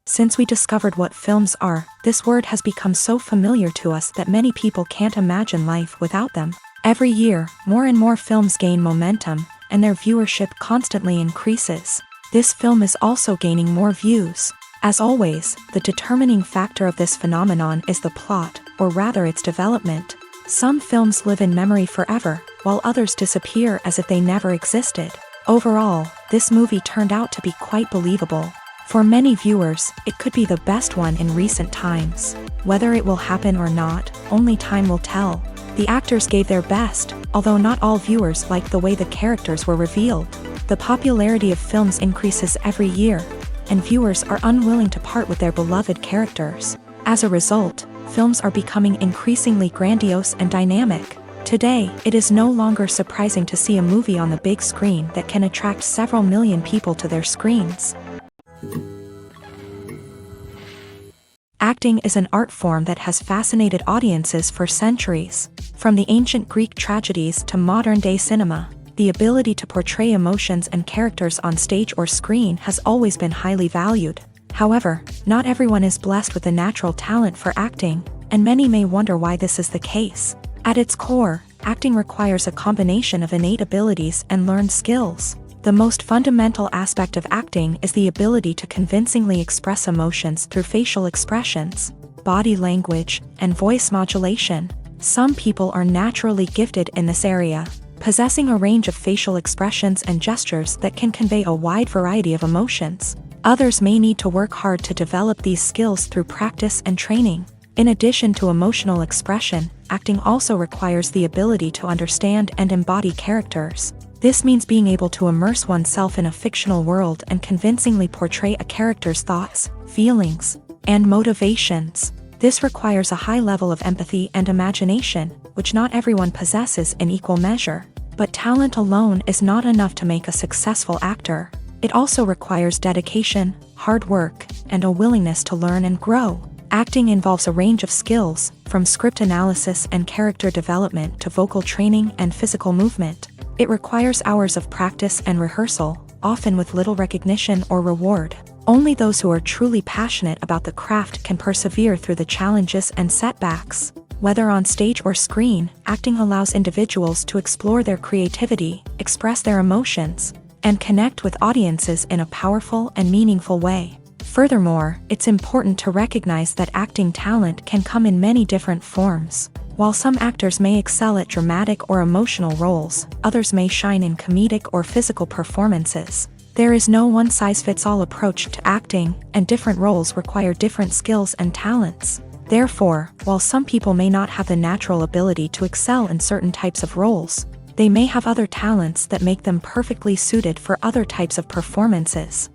Since we discovered what films are, this word has become so familiar to us that many people can't imagine life without them. Every year, more and more films gain momentum, and their viewership constantly increases. This film is also gaining more views. As always, the determining factor of this phenomenon is the plot, or rather its development. Some films live in memory forever, while others disappear as if they never existed. Overall, this movie turned out to be quite believable. For many viewers, it could be the best one in recent times. Whether it will happen or not, only time will tell. The actors gave their best, although not all viewers liked the way the characters were revealed. The popularity of films increases every year, and viewers are unwilling to part with their beloved characters. As a result, films are becoming increasingly grandiose and dynamic. Today, it is no longer surprising to see a movie on the big screen that can attract several million people to their screens. Acting is an art form that has fascinated audiences for centuries. From the ancient Greek tragedies to modern-day cinema, the ability to portray emotions and characters on stage or screen has always been highly valued. However, not everyone is blessed with a natural talent for acting, and many may wonder why this is the case. At its core, acting requires a combination of innate abilities and learned skills. The most fundamental aspect of acting is the ability to convincingly express emotions through facial expressions, body language, and voice modulation. Some people are naturally gifted in this area, possessing a range of facial expressions and gestures that can convey a wide variety of emotions. Others may need to work hard to develop these skills through practice and training. In addition to emotional expression, acting also requires the ability to understand and embody characters. This means being able to immerse oneself in a fictional world and convincingly portray a character's thoughts, feelings, and motivations. This requires a high level of empathy and imagination, which not everyone possesses in equal measure. But talent alone is not enough to make a successful actor. It also requires dedication, hard work, and a willingness to learn and grow. Acting involves a range of skills, from script analysis and character development to vocal training and physical movement. It requires hours of practice and rehearsal, often with little recognition or reward. Only those who are truly passionate about the craft can persevere through the challenges and setbacks. Whether on stage or screen, acting allows individuals to explore their creativity, express their emotions, and connect with audiences in a powerful and meaningful way. Furthermore, it's important to recognize that acting talent can come in many different forms. While some actors may excel at dramatic or emotional roles, others may shine in comedic or physical performances. There is no one-size-fits-all approach to acting, and different roles require different skills and talents. Therefore, while some people may not have the natural ability to excel in certain types of roles, they may have other talents that make them perfectly suited for other types of performances.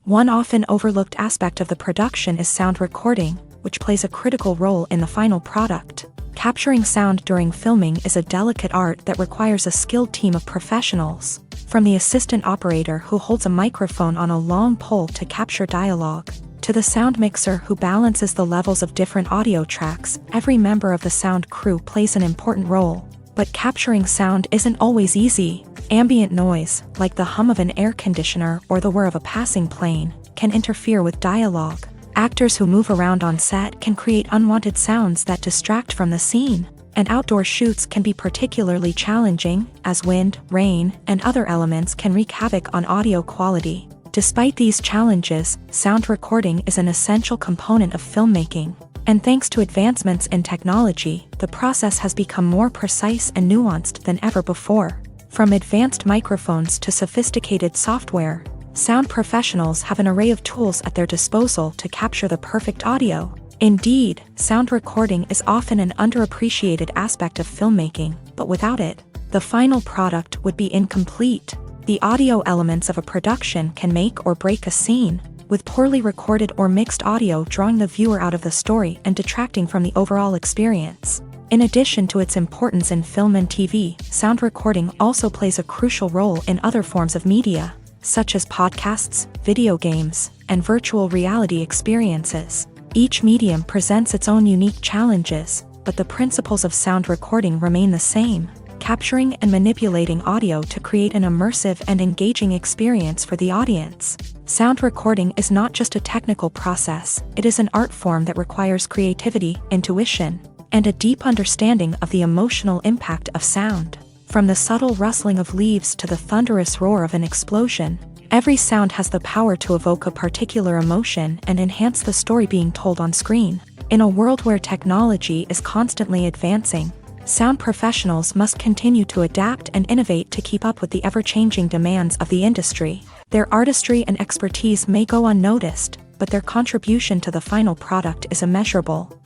One often overlooked aspect of the production is sound recording, which plays a critical role in the final product. Capturing sound during filming is a delicate art that requires a skilled team of professionals. From the assistant operator who holds a microphone on a long pole to capture dialogue, to the sound mixer who balances the levels of different audio tracks, every member of the sound crew plays an important role. But capturing sound isn't always easy. Ambient noise, like the hum of an air conditioner or the whir of a passing plane, can interfere with dialogue. Actors who move around on set can create unwanted sounds that distract from the scene. and outdoor shoots can be particularly challenging, as wind, rain, and other elements can wreak havoc on audio quality. Despite these challenges, sound recording is an essential component of filmmaking. And thanks to advancements in technology, the process has become more precise and nuanced than ever before. From advanced microphones to sophisticated software, sound professionals have an array of tools at their disposal to capture the perfect audio. Indeed, sound recording is often an underappreciated aspect of filmmaking, but without it, the final product would be incomplete. The audio elements of a production can make or break a scene, with poorly recorded or mixed audio drawing the viewer out of the story and detracting from the overall experience. In addition to its importance in film and TV, sound recording also plays a crucial role in other forms of media, such as podcasts, video games, and virtual reality experiences. Each medium presents its own unique challenges, but the principles of sound recording remain the same: capturing and manipulating audio to create an immersive and engaging experience for the audience. Sound recording is not just a technical process, it is an art form that requires creativity, intuition, and a deep understanding of the emotional impact of sound. From the subtle rustling of leaves to the thunderous roar of an explosion, every sound has the power to evoke a particular emotion and enhance the story being told on screen. In a world where technology is constantly advancing, sound professionals must continue to adapt and innovate to keep up with the ever-changing demands of the industry. Their artistry and expertise may go unnoticed, but their contribution to the final product is immeasurable.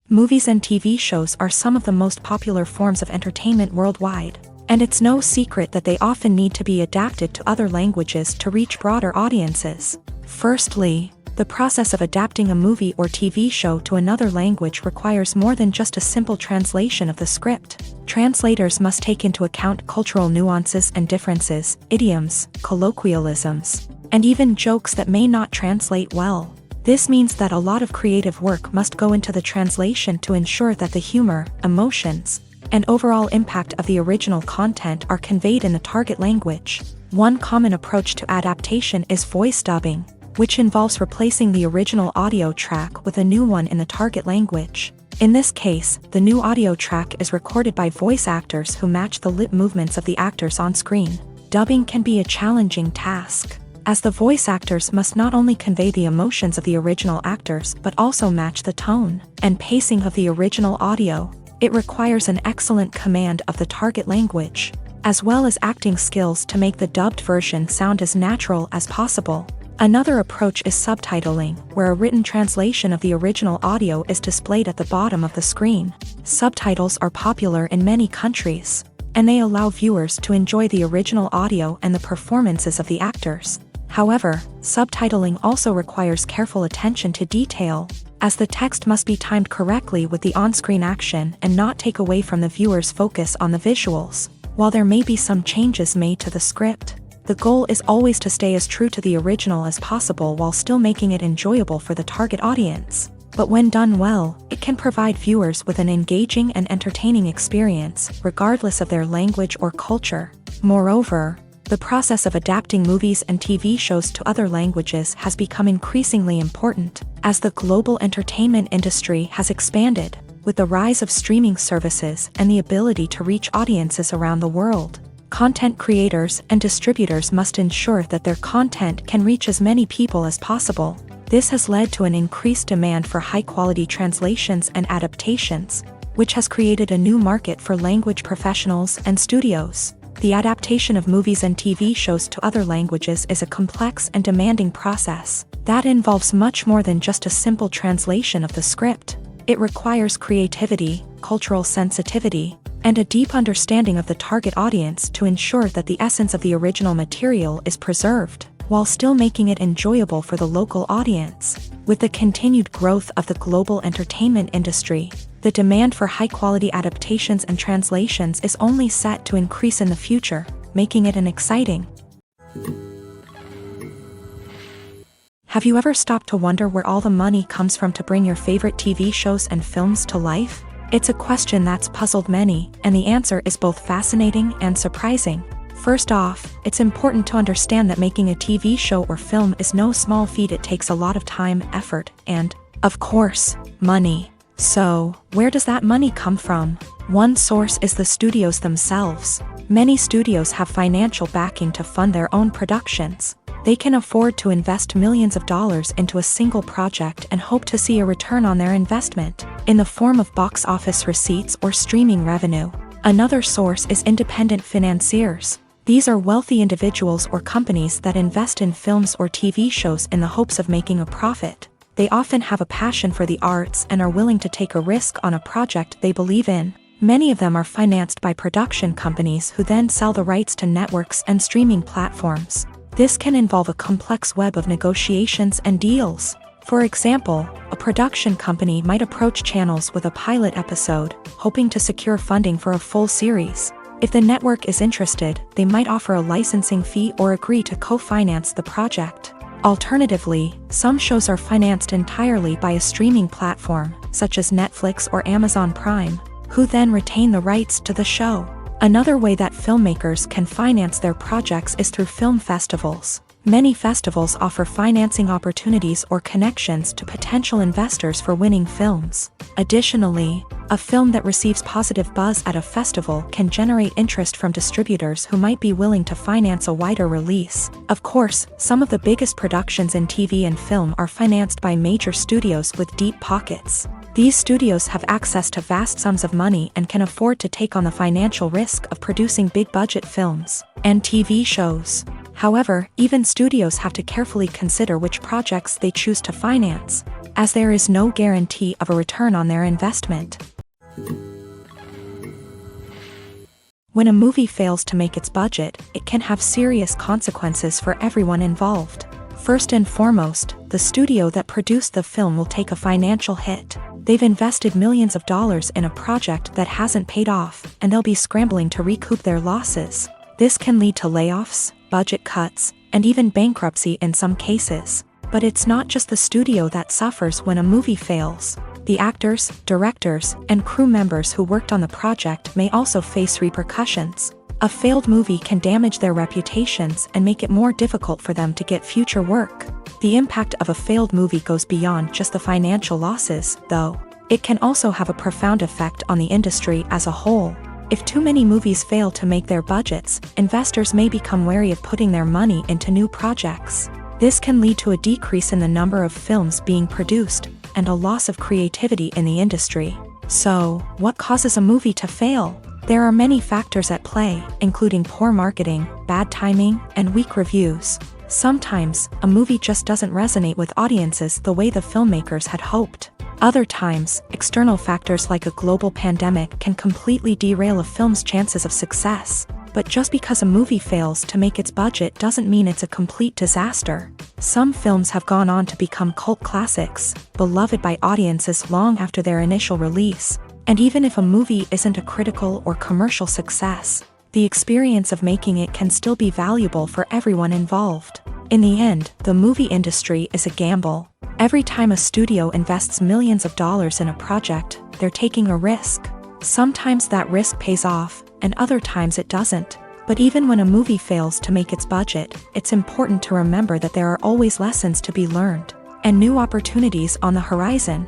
Movies and TV shows are some of the most popular forms of entertainment worldwide, and it's no secret that they often need to be adapted to other languages to reach broader audiences. Firstly, the process of adapting a movie or TV show to another language requires more than just a simple translation of the script. Translators must take into account cultural nuances and differences, idioms, colloquialisms, and even jokes that may not translate well. This means that a lot of creative work must go into the translation to ensure that the humor, emotions, and overall impact of the original content are conveyed in the target language. One common approach to adaptation is voice dubbing, which involves replacing the original audio track with a new one in the target language. In this case, the new audio track is recorded by voice actors who match the lip movements of the actors on screen. Dubbing can be a challenging task, as the voice actors must not only convey the emotions of the original actors but also match the tone and pacing of the original audio. It requires an excellent command of the target language, as well as acting skills to make the dubbed version sound as natural as possible. Another approach is subtitling, where a written translation of the original audio is displayed at the bottom of the screen. Subtitles are popular in many countries, and they allow viewers to enjoy the original audio and the performances of the actors. However, subtitling also requires careful attention to detail, as the text must be timed correctly with the on-screen action and not take away from the viewer's focus on the visuals. While there may be some changes made to the script, the goal is always to stay as true to the original as possible while still making it enjoyable for the target audience. But when done well, it can provide viewers with an engaging and entertaining experience, regardless of their language or culture. Moreover, the process of adapting movies and TV shows to other languages has become increasingly important, as the global entertainment industry has expanded, with the rise of streaming services and the ability to reach audiences around the world. Content creators and distributors must ensure that their content can reach as many people as possible. This has led to an increased demand for high-quality translations and adaptations, which has created a new market for language professionals and studios. The adaptation of movies and TV shows to other languages is a complex and demanding process that involves much more than just a simple translation of the script. It requires creativity, cultural sensitivity, and a deep understanding of the target audience to ensure that the essence of the original material is preserved, while still making it enjoyable for the local audience. With the continued growth of the global entertainment industry, the demand for high-quality adaptations and translations is only set to increase in the future, making it an exciting. Have you ever stopped to wonder where all the money comes from to bring your favorite TV shows and films to life? It's a question that's puzzled many, and the answer is both fascinating and surprising. First off, it's important to understand that making a TV show or film is no small feat. It takes a lot of time, effort, and, of course, Money. So, where does that money come from? One source is the studios themselves. Many studios have financial backing to fund their own productions. They can afford to invest millions of dollars into a single project and hope to see a return on their investment, in the form of box office receipts or streaming revenue. Another source is independent financiers. These are wealthy individuals or companies that invest in films or TV shows in the hopes of making a profit. They often have a passion for the arts and are willing to take a risk on a project they believe in. Many of them are financed by production companies who then sell the rights to networks and streaming platforms. This can involve a complex web of negotiations and deals. For example, a production company might approach channels with a pilot episode, hoping to secure funding for a full series. If the network is interested, they might offer a licensing fee or agree to co-finance the project. Alternatively, some shows are financed entirely by a streaming platform, such as Netflix or Amazon Prime, who then retain the rights to the show. Another way that filmmakers can finance their projects is through film festivals. Many festivals offer financing opportunities or connections to potential investors for winning films. Additionally, a film that receives positive buzz at a festival can generate interest from distributors who might be willing to finance a wider release. Of course, some of the biggest productions in TV and film are financed by major studios with deep pockets. These studios have access to vast sums of money and can afford to take on the financial risk of producing big-budget films and TV shows. However, even studios have to carefully consider which projects they choose to finance, as there is no guarantee of a return on their investment. When a movie fails to make its budget, it can have serious consequences for everyone involved. First and foremost, the studio that produced the film will take a financial hit. They've invested millions of dollars in a project that hasn't paid off, and they'll be scrambling to recoup their losses. This can lead to layoffs, budget cuts, and even bankruptcy in some cases. But it's not just the studio that suffers when a movie fails. The actors, directors, and crew members who worked on the project may also face repercussions. A failed movie can damage their reputations and make it more difficult for them to get future work. The impact of a failed movie goes beyond just the financial losses, though. It can also have a profound effect on the industry as a whole. If too many movies fail to make their budgets, investors may become wary of putting their money into new projects. This can lead to a decrease in the number of films being produced, and a loss of creativity in the industry. So, what causes a movie to fail? There are many factors at play, including poor marketing, bad timing, and weak reviews. Sometimes, a movie just doesn't resonate with audiences the way the filmmakers had hoped. Other times, external factors like a global pandemic can completely derail a film's chances of success. But just because a movie fails to make its budget doesn't mean it's a complete disaster. Some films have gone on to become cult classics, beloved by audiences long after their initial release. And even if a movie isn't a critical or commercial success, the experience of making it can still be valuable for everyone involved. In the end, the movie industry is a gamble. Every time a studio invests millions of dollars in a project, they're taking a risk. Sometimes that risk pays off, and other times it doesn't. But even when a movie fails to make its budget, it's important to remember that there are always lessons to be learned, and new opportunities on the horizon.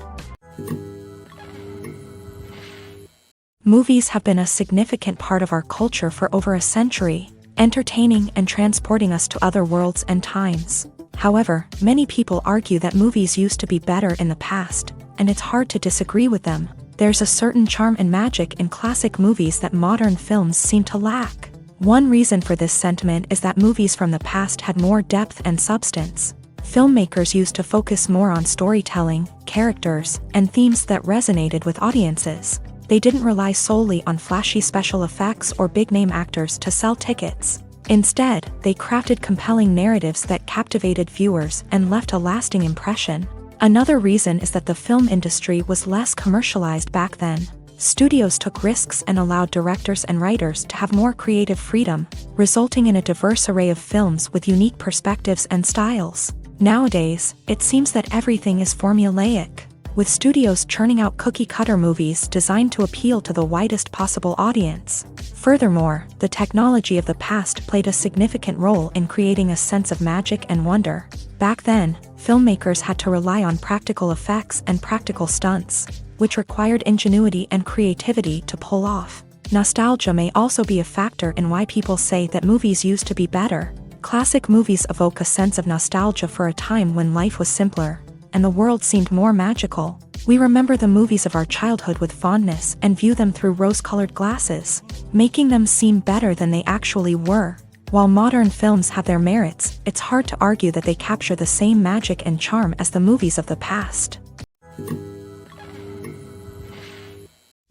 Movies have been a significant part of our culture for over a century, entertaining and transporting us to other worlds and times. However, many people argue that movies used to be better in the past, and it's hard to disagree with them. There's a certain charm and magic in classic movies that modern films seem to lack. One reason for this sentiment is that movies from the past had more depth and substance. Filmmakers used to focus more on storytelling, characters, and themes that resonated with audiences. They didn't rely solely on flashy special effects or big-name actors to sell tickets. Instead, they crafted compelling narratives that captivated viewers and left a lasting impression. Another reason is that the film industry was less commercialized back then. Studios took risks and allowed directors and writers to have more creative freedom, resulting in a diverse array of films with unique perspectives and styles. Nowadays, it seems that everything is formulaic, with studios churning out cookie-cutter movies designed to appeal to the widest possible audience. Furthermore, the technology of the past played a significant role in creating a sense of magic and wonder. Back then, filmmakers had to rely on practical effects and practical stunts, which required ingenuity and creativity to pull off. Nostalgia may also be a factor in why people say that movies used to be better. Classic movies evoke a sense of nostalgia for a time when life was simpler, and the world seemed more magical. We remember the movies of our childhood with fondness and view them through rose-colored glasses, making them seem better than they actually were. While modern films have their merits, it's hard to argue that they capture the same magic and charm as the movies of the past.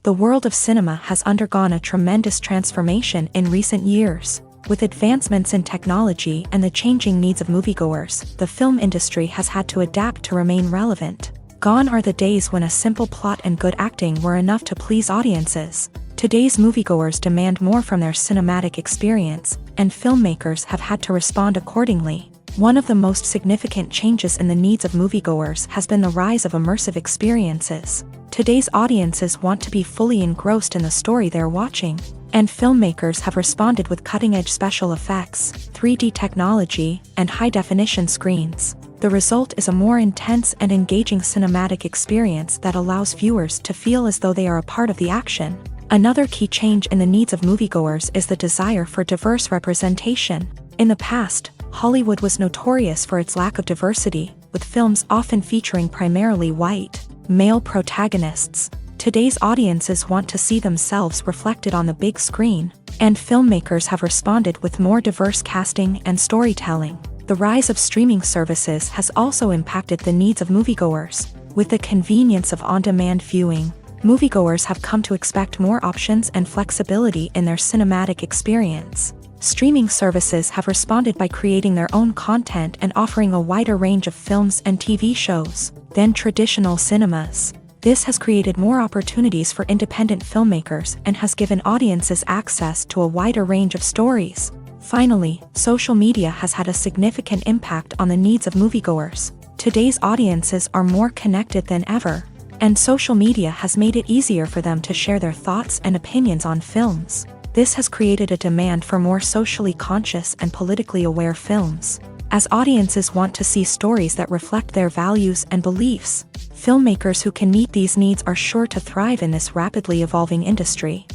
The world of cinema has undergone a tremendous transformation in recent years. With advancements in technology and the changing needs of moviegoers, the film industry has had to adapt to remain relevant. Gone are the days when a simple plot and good acting were enough to please audiences. Today's moviegoers demand more from their cinematic experience, and filmmakers have had to respond accordingly. One of the most significant changes in the needs of moviegoers has been the rise of immersive experiences. Today's audiences want to be fully engrossed in the story they're watching, and filmmakers have responded with cutting-edge special effects, 3D technology, and high-definition screens. The result is a more intense and engaging cinematic experience that allows viewers to feel as though they are a part of the action. Another key change in the needs of moviegoers is the desire for diverse representation. In the past, Hollywood was notorious for its lack of diversity, with films often featuring primarily white, male protagonists. Today's audiences want to see themselves reflected on the big screen, and filmmakers have responded with more diverse casting and storytelling. The rise of streaming services has also impacted the needs of moviegoers. With the convenience of on-demand viewing, moviegoers have come to expect more options and flexibility in their cinematic experience. Streaming services have responded by creating their own content and offering a wider range of films and TV shows than traditional cinemas. This has created more opportunities for independent filmmakers and has given audiences access to a wider range of stories. Finally, social media has had a significant impact on the needs of moviegoers. Today's audiences are more connected than ever, and social media has made it easier for them to share their thoughts and opinions on films. This has created a demand for more socially conscious and politically aware films. As audiences want to see stories that reflect their values and beliefs, filmmakers who can meet these needs are sure to thrive in this rapidly evolving industry.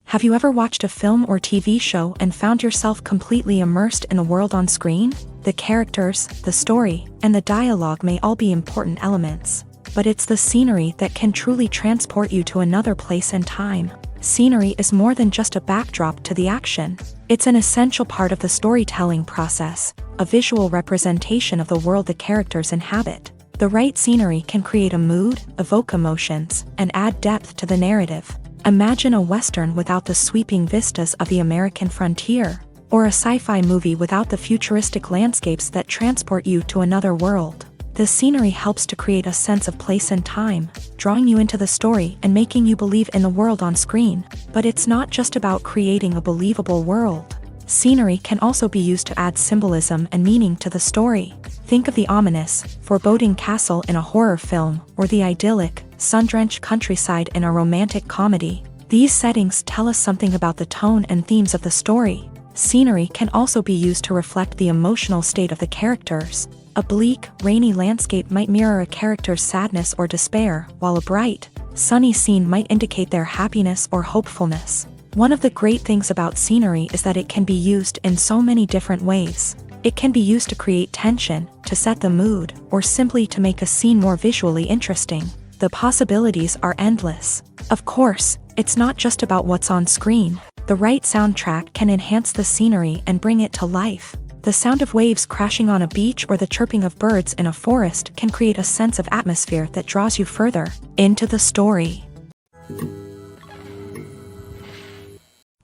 Have you ever watched a film or TV show and found yourself completely immersed in the world on screen? The characters, the story, and the dialogue may all be important elements, but it's the scenery that can truly transport you to another place and time. Scenery is more than just a backdrop to the action. It's an essential part of the storytelling process, a visual representation of the world the characters inhabit. The right scenery can create a mood, evoke emotions, and add depth to the narrative. Imagine a Western without the sweeping vistas of the American frontier, or a sci-fi movie without the futuristic landscapes that transport you to another world. The scenery helps to create a sense of place and time, drawing you into the story and making you believe in the world on screen. But it's not just about creating a believable world. Scenery can also be used to add symbolism and meaning to the story. Think of the ominous, foreboding castle in a horror film, or the idyllic, sun-drenched countryside in a romantic comedy. These settings tell us something about the tone and themes of the story. Scenery can also be used to reflect the emotional state of the characters. A bleak, rainy landscape might mirror a character's sadness or despair, while a bright, sunny scene might indicate their happiness or hopefulness. One of the great things about scenery is that it can be used in so many different ways. It can be used to create tension, to set the mood, or simply to make a scene more visually interesting. The possibilities are endless. Of course, it's not just about what's on screen. The right soundtrack can enhance the scenery and bring it to life. The sound of waves crashing on a beach or the chirping of birds in a forest can create a sense of atmosphere that draws you further into the story.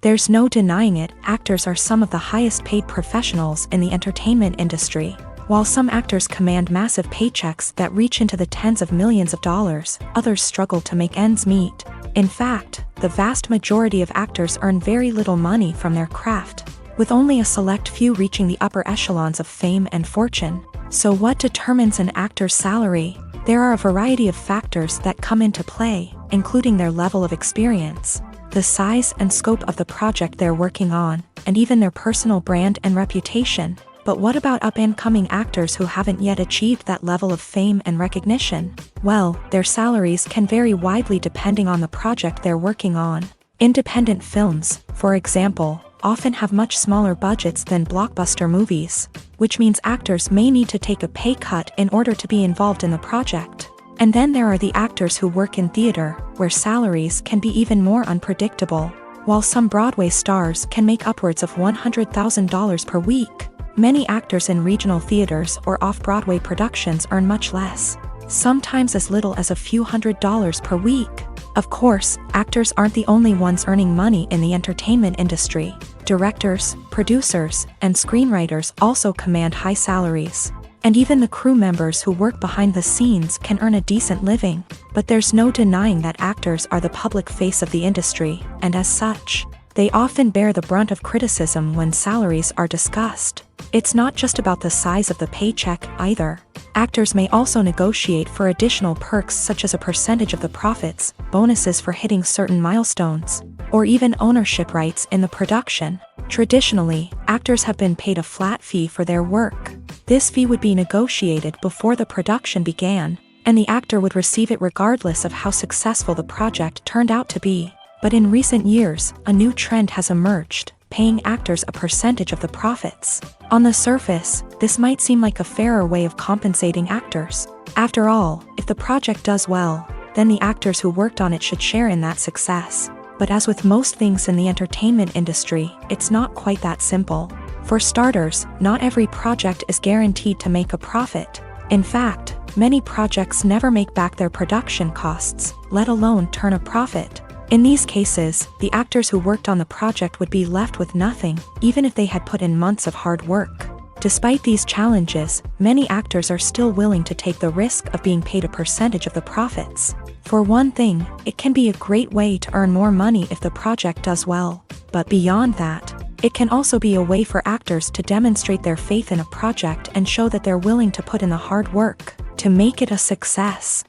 There's no denying it, actors are some of the highest paid professionals in the entertainment industry. While some actors command massive paychecks that reach into the tens of millions of dollars, others struggle to make ends meet. In fact, the vast majority of actors earn very little money from their craft, with only a select few reaching the upper echelons of fame and fortune. So what determines an actor's salary? There are a variety of factors that come into play. including their level of experience, the size and scope of the project they're working on, and even their personal brand and reputation. But what about up-and-coming actors who haven't yet achieved that level of fame and recognition? Well, their salaries can vary widely depending on the project they're working on. Independent films, for example, often have much smaller budgets than blockbuster movies, which means actors may need to take a pay cut in order to be involved in the project. And then there are the actors who work in theater, where salaries can be even more unpredictable. While some Broadway stars can make upwards of $100,000 per week, many actors in regional theaters or off-Broadway productions earn much less, sometimes as little as a few $100s per week. Of course, actors aren't the only ones earning money in the entertainment industry. Directors, producers, and screenwriters also command high salaries. And even the crew members who work behind the scenes can earn a decent living. But there's no denying that actors are the public face of the industry, and as such, they often bear the brunt of criticism when salaries are discussed. It's not just about the size of the paycheck, either. Actors may also negotiate for additional perks such as a percentage of the profits, bonuses for hitting certain milestones, or even ownership rights in the production. Traditionally, actors have been paid a flat fee for their work. This fee would be negotiated before the production began, and the actor would receive it regardless of how successful the project turned out to be. But in recent years, a new trend has emerged, paying actors a percentage of the profits. On the surface, this might seem like a fairer way of compensating actors. After all, if the project does well, then the actors who worked on it should share in that success. But as with most things in the entertainment industry, it's not quite that simple. For starters, not every project is guaranteed to make a profit. In fact, many projects never make back their production costs, let alone turn a profit. In these cases, the actors who worked on the project would be left with nothing, even if they had put in months of hard work. Despite these challenges, many actors are still willing to take the risk of being paid a percentage of the profits. For one thing, it can be a great way to earn more money if the project does well. But beyond that, it can also be a way for actors to demonstrate their faith in a project and show that they're willing to put in the hard work to make it a success.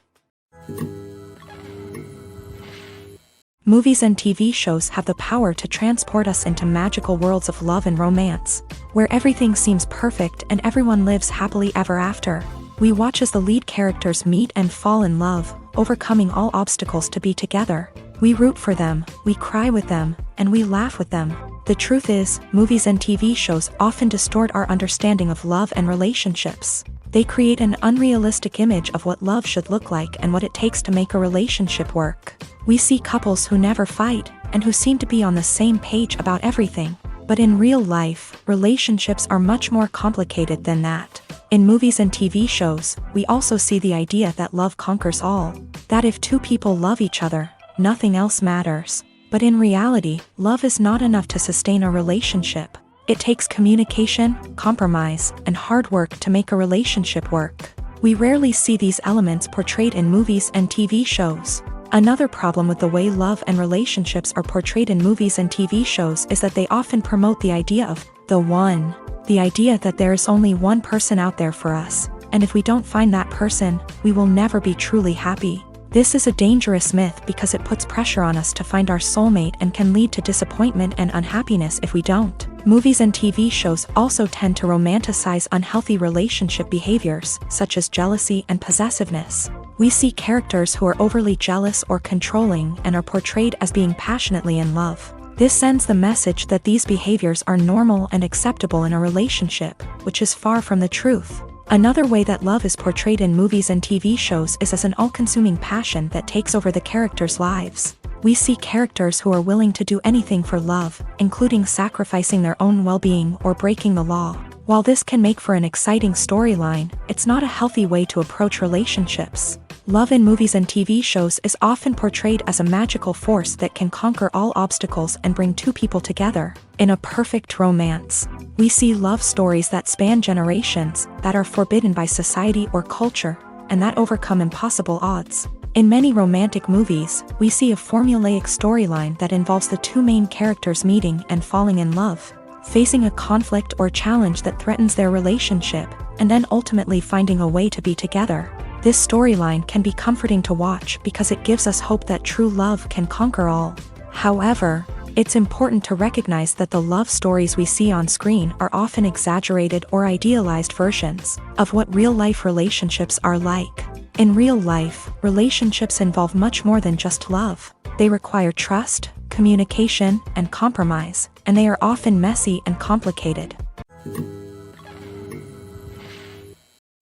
Movies and TV shows have the power to transport us into magical worlds of love and romance, where everything seems perfect and everyone lives happily ever after. We watch as the lead characters meet and fall in love, overcoming all obstacles to be together. We root for them, we cry with them, and we laugh with them. The truth is, movies and TV shows often distort our understanding of love and relationships. They create an unrealistic image of what love should look like and what it takes to make a relationship work. We see couples who never fight, and who seem to be on the same page about everything. But in real life, relationships are much more complicated than that. In movies and TV shows, we also see the idea that love conquers all. That if two people love each other, nothing else matters. But in reality, love is not enough to sustain a relationship. It takes communication, compromise, and hard work to make a relationship work. We rarely see these elements portrayed in movies and TV shows. Another problem with the way love and relationships are portrayed in movies and TV shows is that they often promote the idea of the one. The idea that there is only one person out there for us, and if we don't find that person, we will never be truly happy. This is a dangerous myth because it puts pressure on us to find our soulmate and can lead to disappointment and unhappiness if we don't. Movies and TV shows also tend to romanticize unhealthy relationship behaviors, such as jealousy and possessiveness. We see characters who are overly jealous or controlling and are portrayed as being passionately in love. This sends the message that these behaviors are normal and acceptable in a relationship, which is far from the truth. Another way that love is portrayed in movies and TV shows is as an all-consuming passion that takes over the characters' lives. We see characters who are willing to do anything for love, including sacrificing their own well-being or breaking the law. While this can make for an exciting storyline, it's not a healthy way to approach relationships. Love in movies and TV shows is often portrayed as a magical force that can conquer all obstacles and bring two people together in a perfect romance. We see love stories that span generations, that are forbidden by society or culture, and that overcome impossible odds. In many romantic movies, we see a formulaic storyline that involves the two main characters meeting and falling in love, facing a conflict or challenge that threatens their relationship, and then ultimately finding a way to be together. This storyline can be comforting to watch because it gives us hope that true love can conquer all. However, it's important to recognize that the love stories we see on screen are often exaggerated or idealized versions of what real-life relationships are like. In real life, relationships involve much more than just love. They require trust, communication, and compromise, and they are often messy and complicated.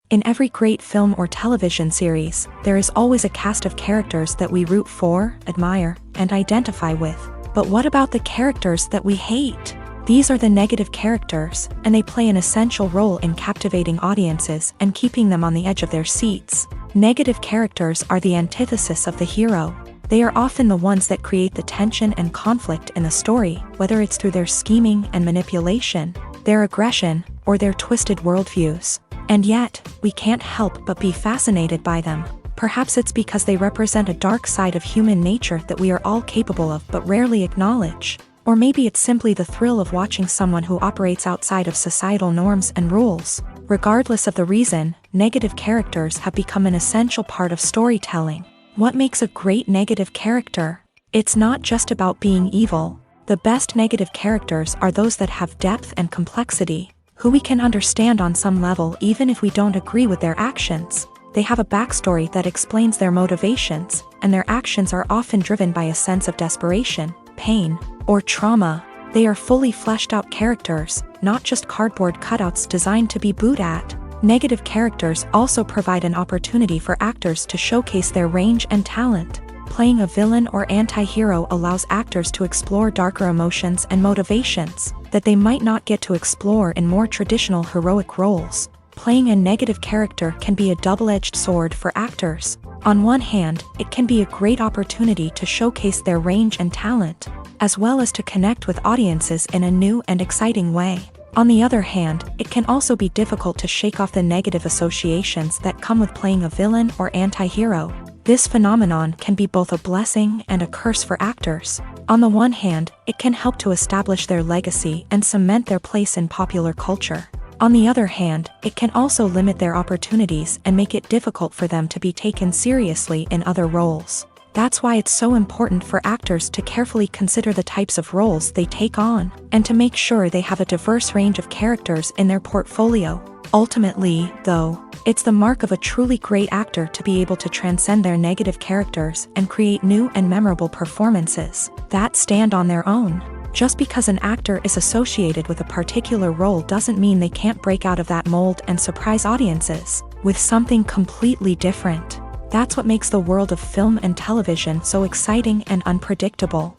In every great film or television series, there is always a cast of characters that we root for, admire, and identify with. But what about the characters that we hate? These are the negative characters, and they play an essential role in captivating audiences and keeping them on the edge of their seats. Negative characters are the antithesis of the hero. They are often the ones that create the tension and conflict in the story, whether it's through their scheming and manipulation, their aggression, or their twisted worldviews. And yet, we can't help but be fascinated by them. Perhaps it's because they represent a dark side of human nature that we are all capable of but rarely acknowledge. Or maybe it's simply the thrill of watching someone who operates outside of societal norms and rules. Regardless of the reason, negative characters have become an essential part of storytelling. What makes a great negative character? It's not just about being evil. The best negative characters are those that have depth and complexity, who we can understand on some level even if we don't agree with their actions. They have a backstory that explains their motivations, and their actions are often driven by a sense of desperation, pain, or trauma. They are fully fleshed out characters, not just cardboard cutouts designed to be booed at. Negative characters also provide an opportunity for actors to showcase their range and talent. Playing a villain or anti-hero allows actors to explore darker emotions and motivations that they might not get to explore in more traditional heroic roles. Playing a negative character can be a double-edged sword for actors. On one hand, it can be a great opportunity to showcase their range and talent, as well as to connect with audiences in a new and exciting way. On the other hand, it can also be difficult to shake off the negative associations that come with playing a villain or anti-hero. This phenomenon can be both a blessing and a curse for actors. On the one hand, it can help to establish their legacy and cement their place in popular culture. On the other hand, it can also limit their opportunities and make it difficult for them to be taken seriously in other roles. That's why it's so important for actors to carefully consider the types of roles they take on, and to make sure they have a diverse range of characters in their portfolio. Ultimately, though, it's the mark of a truly great actor to be able to transcend their negative characters and create new and memorable performances that stand on their own. Just because an actor is associated with a particular role doesn't mean they can't break out of that mold and surprise audiences with something completely different. That's what makes the world of film and television so exciting and unpredictable.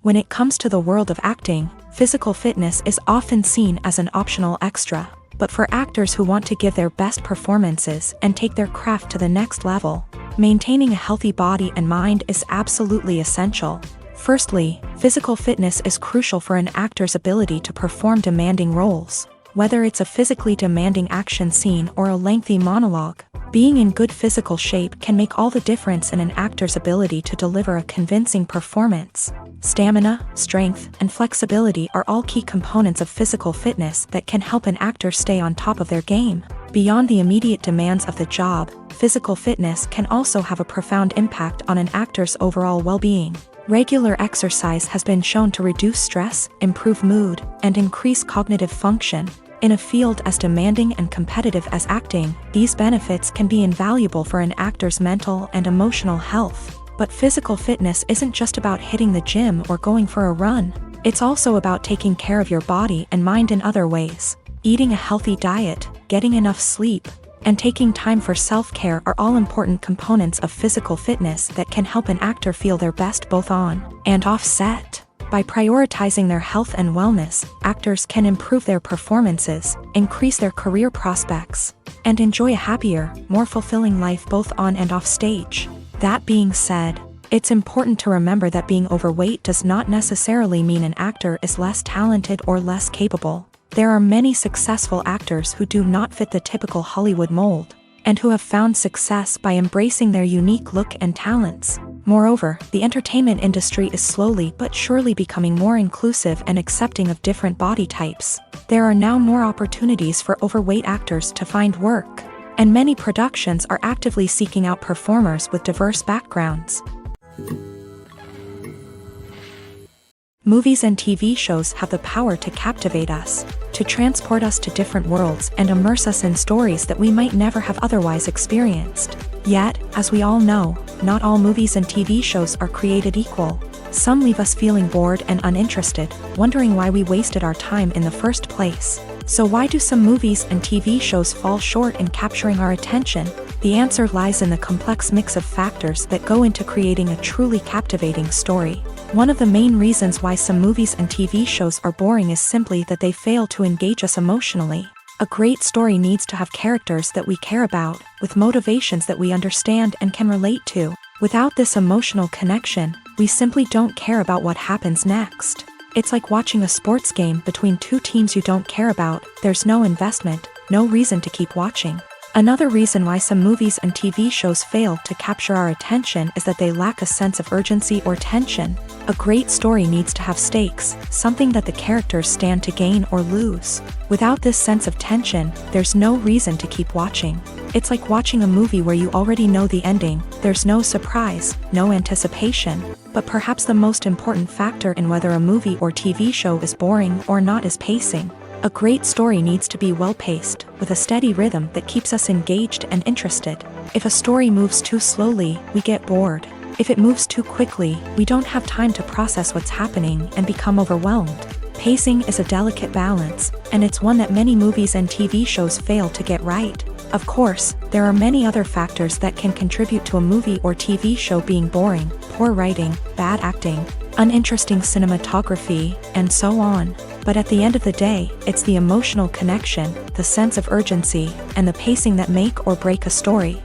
When it comes to the world of acting, physical fitness is often seen as an optional extra. But for actors who want to give their best performances and take their craft to the next level, maintaining a healthy body and mind is absolutely essential. Firstly, physical fitness is crucial for an actor's ability to perform demanding roles. Whether it's a physically demanding action scene or a lengthy monologue, being in good physical shape can make all the difference in an actor's ability to deliver a convincing performance. Stamina, strength, and flexibility are all key components of physical fitness that can help an actor stay on top of their game. Beyond the immediate demands of the job, physical fitness can also have a profound impact on an actor's overall well-being. Regular exercise has been shown to reduce stress, improve mood, and increase cognitive function. In a field as demanding and competitive as acting, these benefits can be invaluable for an actor's mental and emotional health. But physical fitness isn't just about hitting the gym or going for a run. It's also about taking care of your body and mind in other ways. Eating a healthy diet, getting enough sleep, and taking time for self-care are all important components of physical fitness that can help an actor feel their best both on and off set. By prioritizing their health and wellness, actors can improve their performances, increase their career prospects, and enjoy a happier, more fulfilling life both on and off stage. That being said, it's important to remember that being overweight does not necessarily mean an actor is less talented or less capable. There are many successful actors who do not fit the typical Hollywood mold. and who have found success by embracing their unique look and talents. Moreover, the entertainment industry is slowly but surely becoming more inclusive and accepting of different body types. There are now more opportunities for overweight actors to find work, and many productions are actively seeking out performers with diverse backgrounds. Movies and TV shows have the power to captivate us, to transport us to different worlds and immerse us in stories that we might never have otherwise experienced. Yet, as we all know, not all movies and TV shows are created equal. Some leave us feeling bored and uninterested, wondering why we wasted our time in the first place. So why do some movies and TV shows fall short in capturing our attention? The answer lies in the complex mix of factors that go into creating a truly captivating story. One of the main reasons why some movies and TV shows are boring is simply that they fail to engage us emotionally. A great story needs to have characters that we care about, with motivations that we understand and can relate to. Without this emotional connection, we simply don't care about what happens next. It's like watching a sports game between two teams you don't care about. There's no investment, no reason to keep watching. Another reason why some movies and TV shows fail to capture our attention is that they lack a sense of urgency or tension. A great story needs to have stakes, something that the characters stand to gain or lose. Without this sense of tension, there's no reason to keep watching. It's like watching a movie where you already know the ending. There's no surprise, no anticipation. But perhaps the most important factor in whether a movie or TV show is boring or not is pacing. A great story needs to be well-paced, with a steady rhythm that keeps us engaged and interested. If a story moves too slowly, we get bored. If it moves too quickly, we don't have time to process what's happening and become overwhelmed. Pacing is a delicate balance, and it's one that many movies and TV shows fail to get right. Of course, there are many other factors that can contribute to a movie or TV show being boring: poor writing, bad acting, uninteresting cinematography, and so on. But at the end of the day, it's the emotional connection, the sense of urgency, and the pacing that make or break a story.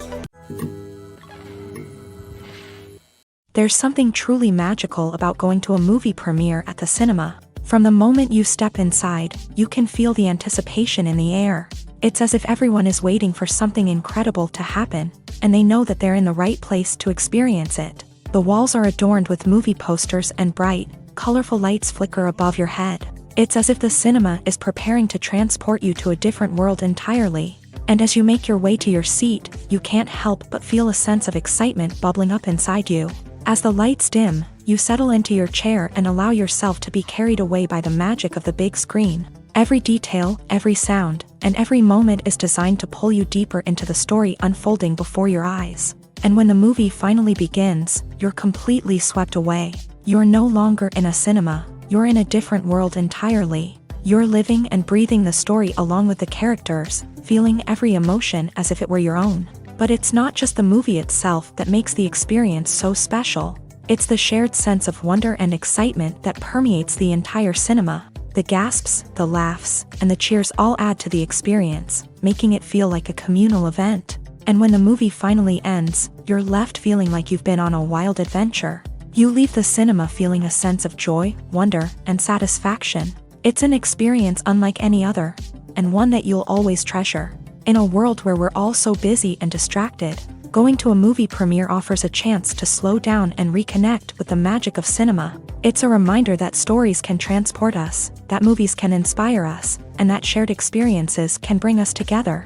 There's something truly magical about going to a movie premiere at the cinema. From the moment you step inside, you can feel the anticipation in the air. It's as if everyone is waiting for something incredible to happen, and they know that they're in the right place to experience it. The walls are adorned with movie posters and bright, colorful lights flicker above your head. It's as if the cinema is preparing to transport you to a different world entirely. And as you make your way to your seat, you can't help but feel a sense of excitement bubbling up inside you. As the lights dim, you settle into your chair and allow yourself to be carried away by the magic of the big screen. Every detail, every sound, and every moment is designed to pull you deeper into the story unfolding before your eyes. And when the movie finally begins, you're completely swept away. You're no longer in a cinema. You're in a different world entirely. You're living and breathing the story along with the characters, feeling every emotion as if it were your own. But it's not just the movie itself that makes the experience so special. It's the shared sense of wonder and excitement that permeates the entire cinema. The gasps, the laughs, and the cheers all add to the experience, making it feel like a communal event. And when the movie finally ends, you're left feeling like you've been on a wild adventure. You leave the cinema feeling a sense of joy, wonder, and satisfaction. It's an experience unlike any other, and one that you'll always treasure. In a world where we're all so busy and distracted, going to a movie premiere offers a chance to slow down and reconnect with the magic of cinema. It's a reminder that stories can transport us, that movies can inspire us, and that shared experiences can bring us together.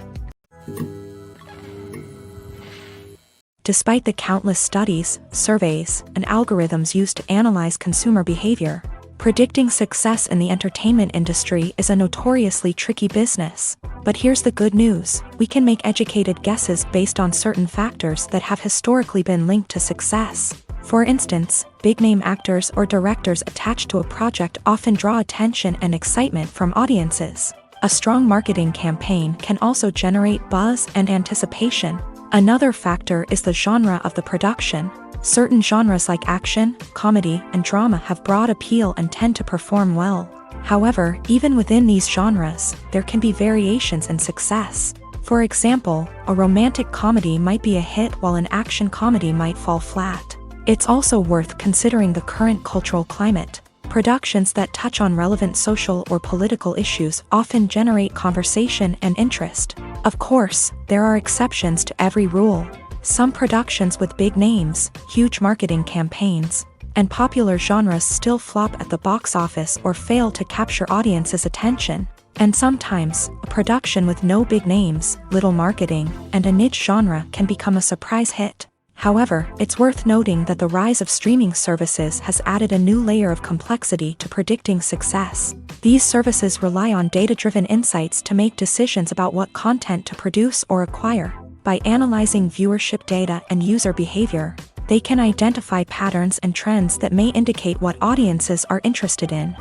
Despite the countless studies, surveys, and algorithms used to analyze consumer behavior, predicting success in the entertainment industry is a notoriously tricky business. But here's the good news: we can make educated guesses based on certain factors that have historically been linked to success. For instance, big-name actors or directors attached to a project often draw attention and excitement from audiences. A strong marketing campaign can also generate buzz and anticipation. Another factor is the genre of the production. Certain genres like action, comedy, and drama have broad appeal and tend to perform well. However, even within these genres, there can be variations in success. For example, a romantic comedy might be a hit while an action comedy might fall flat. It's also worth considering the current cultural climate. Productions that touch on relevant social or political issues often generate conversation and interest. Of course, there are exceptions to every rule. Some productions with big names, huge marketing campaigns, and popular genres still flop at the box office or fail to capture audiences' attention. And sometimes, a production with no big names, little marketing, and a niche genre can become a surprise hit. However, it's worth noting that the rise of streaming services has added a new layer of complexity to predicting success. These services rely on data-driven insights to make decisions about what content to produce or acquire. By analyzing viewership data and user behavior, they can identify patterns and trends that may indicate what audiences are interested in.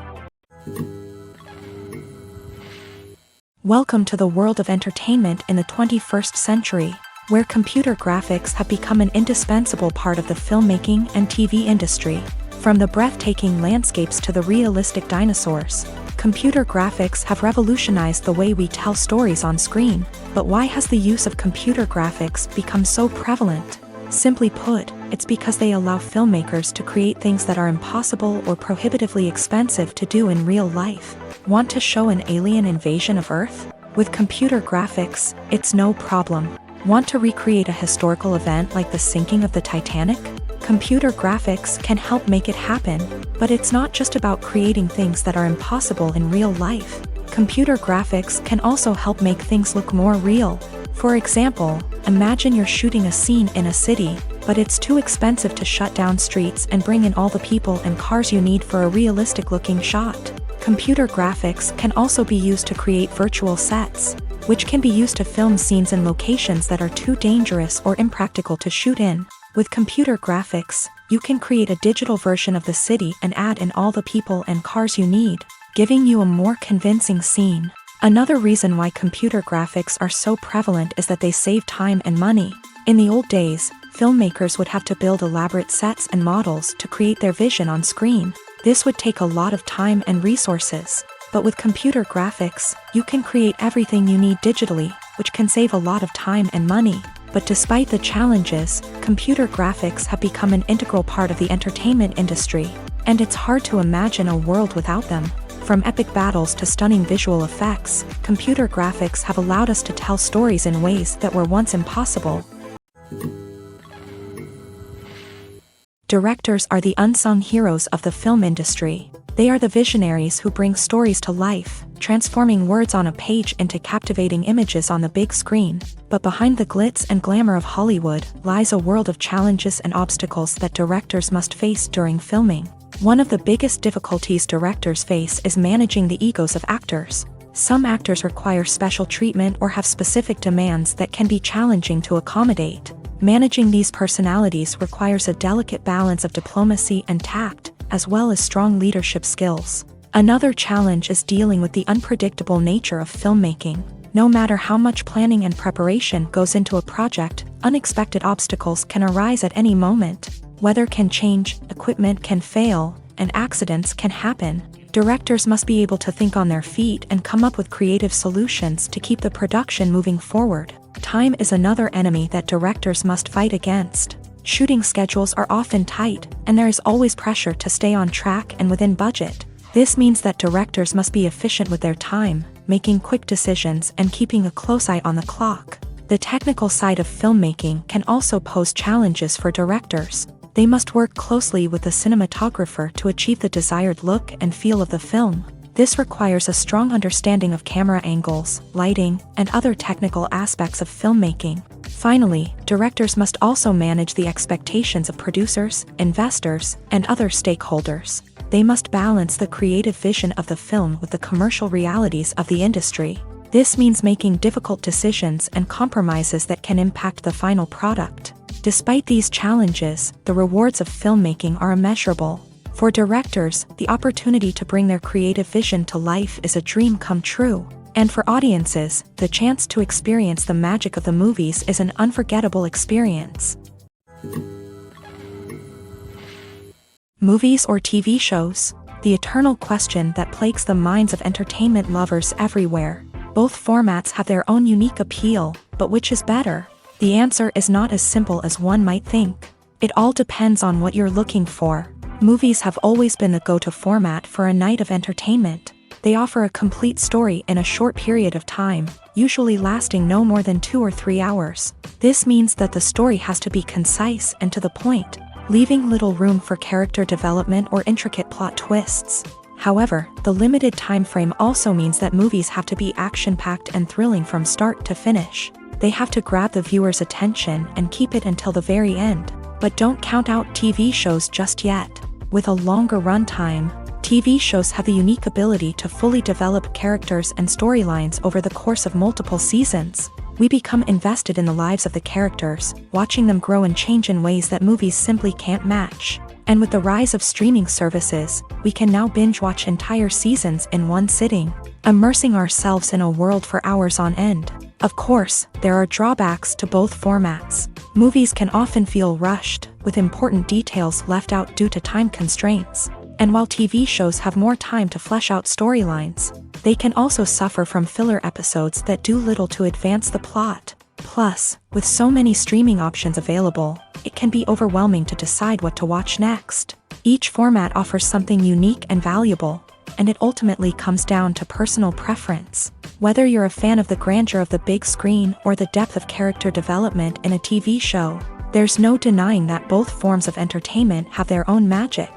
Welcome to the world of entertainment in the 21st century, where computer graphics have become an indispensable part of the filmmaking and TV industry. From the breathtaking landscapes to the realistic dinosaurs, computer graphics have revolutionized the way we tell stories on screen. But why has the use of computer graphics become so prevalent? Simply put, it's because they allow filmmakers to create things that are impossible or prohibitively expensive to do in real life. Want to show an alien invasion of Earth? With computer graphics, it's no problem. Want to recreate a historical event like the sinking of the Titanic? Computer graphics can help make it happen, but it's not just about creating things that are impossible in real life. Computer graphics can also help make things look more real. For example, imagine you're shooting a scene in a city, but it's too expensive to shut down streets and bring in all the people and cars you need for a realistic-looking shot. Computer graphics can also be used to create virtual sets, which can be used to film scenes in locations that are too dangerous or impractical to shoot in. With computer graphics, you can create a digital version of the city and add in all the people and cars you need, giving you a more convincing scene. Another reason why computer graphics are so prevalent is that they save time and money. In the old days, filmmakers would have to build elaborate sets and models to create their vision on screen. This would take a lot of time and resources. But with computer graphics, you can create everything you need digitally, which can save a lot of time and money. But despite the challenges, computer graphics have become an integral part of the entertainment industry, and it's hard to imagine a world without them. From epic battles to stunning visual effects, computer graphics have allowed us to tell stories in ways that were once impossible. Directors are the unsung heroes of the film industry. They are the visionaries who bring stories to life, transforming words on a page into captivating images on the big screen. But behind the glitz and glamour of Hollywood lies a world of challenges and obstacles that directors must face during filming. One of the biggest difficulties directors face is managing the egos of actors. Some actors require special treatment or have specific demands that can be challenging to accommodate. Managing these personalities requires a delicate balance of diplomacy and tact, as well as strong leadership skills. Another challenge is dealing with the unpredictable nature of filmmaking. No matter how much planning and preparation goes into a project, unexpected obstacles can arise at any moment. Weather can change, equipment can fail, and accidents can happen. Directors must be able to think on their feet and come up with creative solutions to keep the production moving forward. Time is another enemy that directors must fight against. Shooting schedules are often tight, and there is always pressure to stay on track and within budget. This means that directors must be efficient with their time, making quick decisions and keeping a close eye on the clock. The technical side of filmmaking can also pose challenges for directors. They must work closely with the cinematographer to achieve the desired look and feel of the film. This requires a strong understanding of camera angles, lighting, and other technical aspects of filmmaking. Finally, directors must also manage the expectations of producers, investors, and other stakeholders. They must balance the creative vision of the film with the commercial realities of the industry. This means making difficult decisions and compromises that can impact the final product. Despite these challenges, the rewards of filmmaking are immeasurable. For directors, the opportunity to bring their creative vision to life is a dream come true. And for audiences, the chance to experience the magic of the movies is an unforgettable experience. Movies or TV shows? The eternal question that plagues the minds of entertainment lovers everywhere. Both formats have their own unique appeal, but which is better? The answer is not as simple as one might think. It all depends on what you're looking for. Movies have always been the go-to format for a night of entertainment. They offer a complete story in a short period of time, usually lasting no more than 2 or 3 hours. This means that the story has to be concise and to the point, leaving little room for character development or intricate plot twists. However, the limited time frame also means that movies have to be action-packed and thrilling from start to finish. They have to grab the viewer's attention and keep it until the very end. But don't count out TV shows just yet. With a longer runtime, TV shows have the unique ability to fully develop characters and storylines over the course of multiple seasons. We become invested in the lives of the characters, watching them grow and change in ways that movies simply can't match. And with the rise of streaming services, we can now binge-watch entire seasons in one sitting, immersing ourselves in a world for hours on end. Of course, there are drawbacks to both formats. Movies can often feel rushed, with important details left out due to time constraints. And while TV shows have more time to flesh out storylines, they can also suffer from filler episodes that do little to advance the plot. Plus, with so many streaming options available, it can be overwhelming to decide what to watch next. Each format offers something unique and valuable, and it ultimately comes down to personal preference. Whether you're a fan of the grandeur of the big screen or the depth of character development in a TV show, there's no denying that both forms of entertainment have their own magic.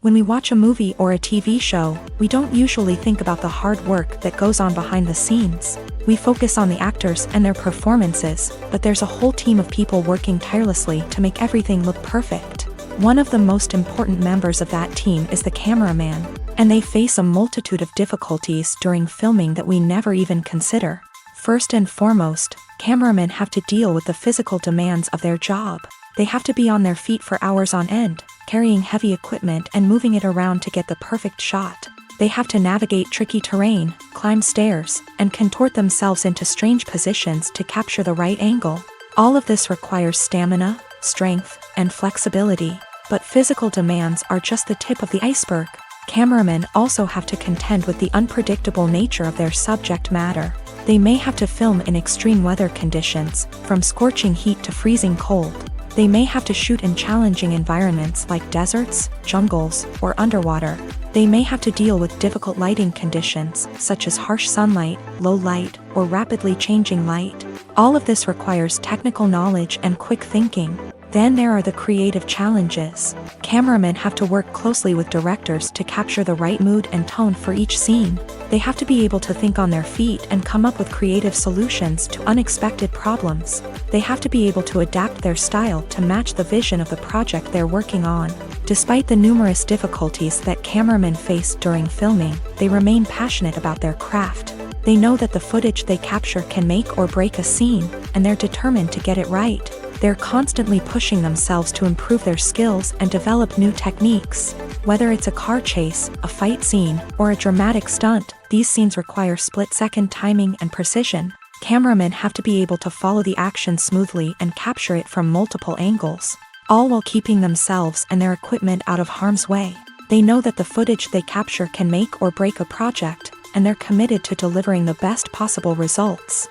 When we watch a movie or a TV show, we don't usually think about the hard work that goes on behind the scenes. We focus on the actors and their performances, but there's a whole team of people working tirelessly to make everything look perfect. One of the most important members of that team is the cameraman, and they face a multitude of difficulties during filming that we never even consider. First and foremost, cameramen have to deal with the physical demands of their job. They have to be on their feet for hours on end, carrying heavy equipment and moving it around to get the perfect shot. They have to navigate tricky terrain, climb stairs, and contort themselves into strange positions to capture the right angle. All of this requires stamina, strength, and flexibility. But physical demands are just the tip of the iceberg. Cameramen also have to contend with the unpredictable nature of their subject matter. They may have to film in extreme weather conditions, from scorching heat to freezing cold. They may have to shoot in challenging environments like deserts, jungles, or underwater. They may have to deal with difficult lighting conditions, such as harsh sunlight, low light, or rapidly changing light. All of this requires technical knowledge and quick thinking. Then there are the creative challenges. Cameramen have to work closely with directors to capture the right mood and tone for each scene. They have to be able to think on their feet and come up with creative solutions to unexpected problems. They have to be able to adapt their style to match the vision of the project they're working on. Despite the numerous difficulties that cameramen face during filming, they remain passionate about their craft. They know that the footage they capture can make or break a scene, and they're determined to get it right. They're constantly pushing themselves to improve their skills and develop new techniques. Whether it's a car chase, a fight scene, or a dramatic stunt, these scenes require split-second timing and precision. Cameramen have to be able to follow the action smoothly and capture it from multiple angles, all while keeping themselves and their equipment out of harm's way. They know that the footage they capture can make or break a project, and they're committed to delivering the best possible results.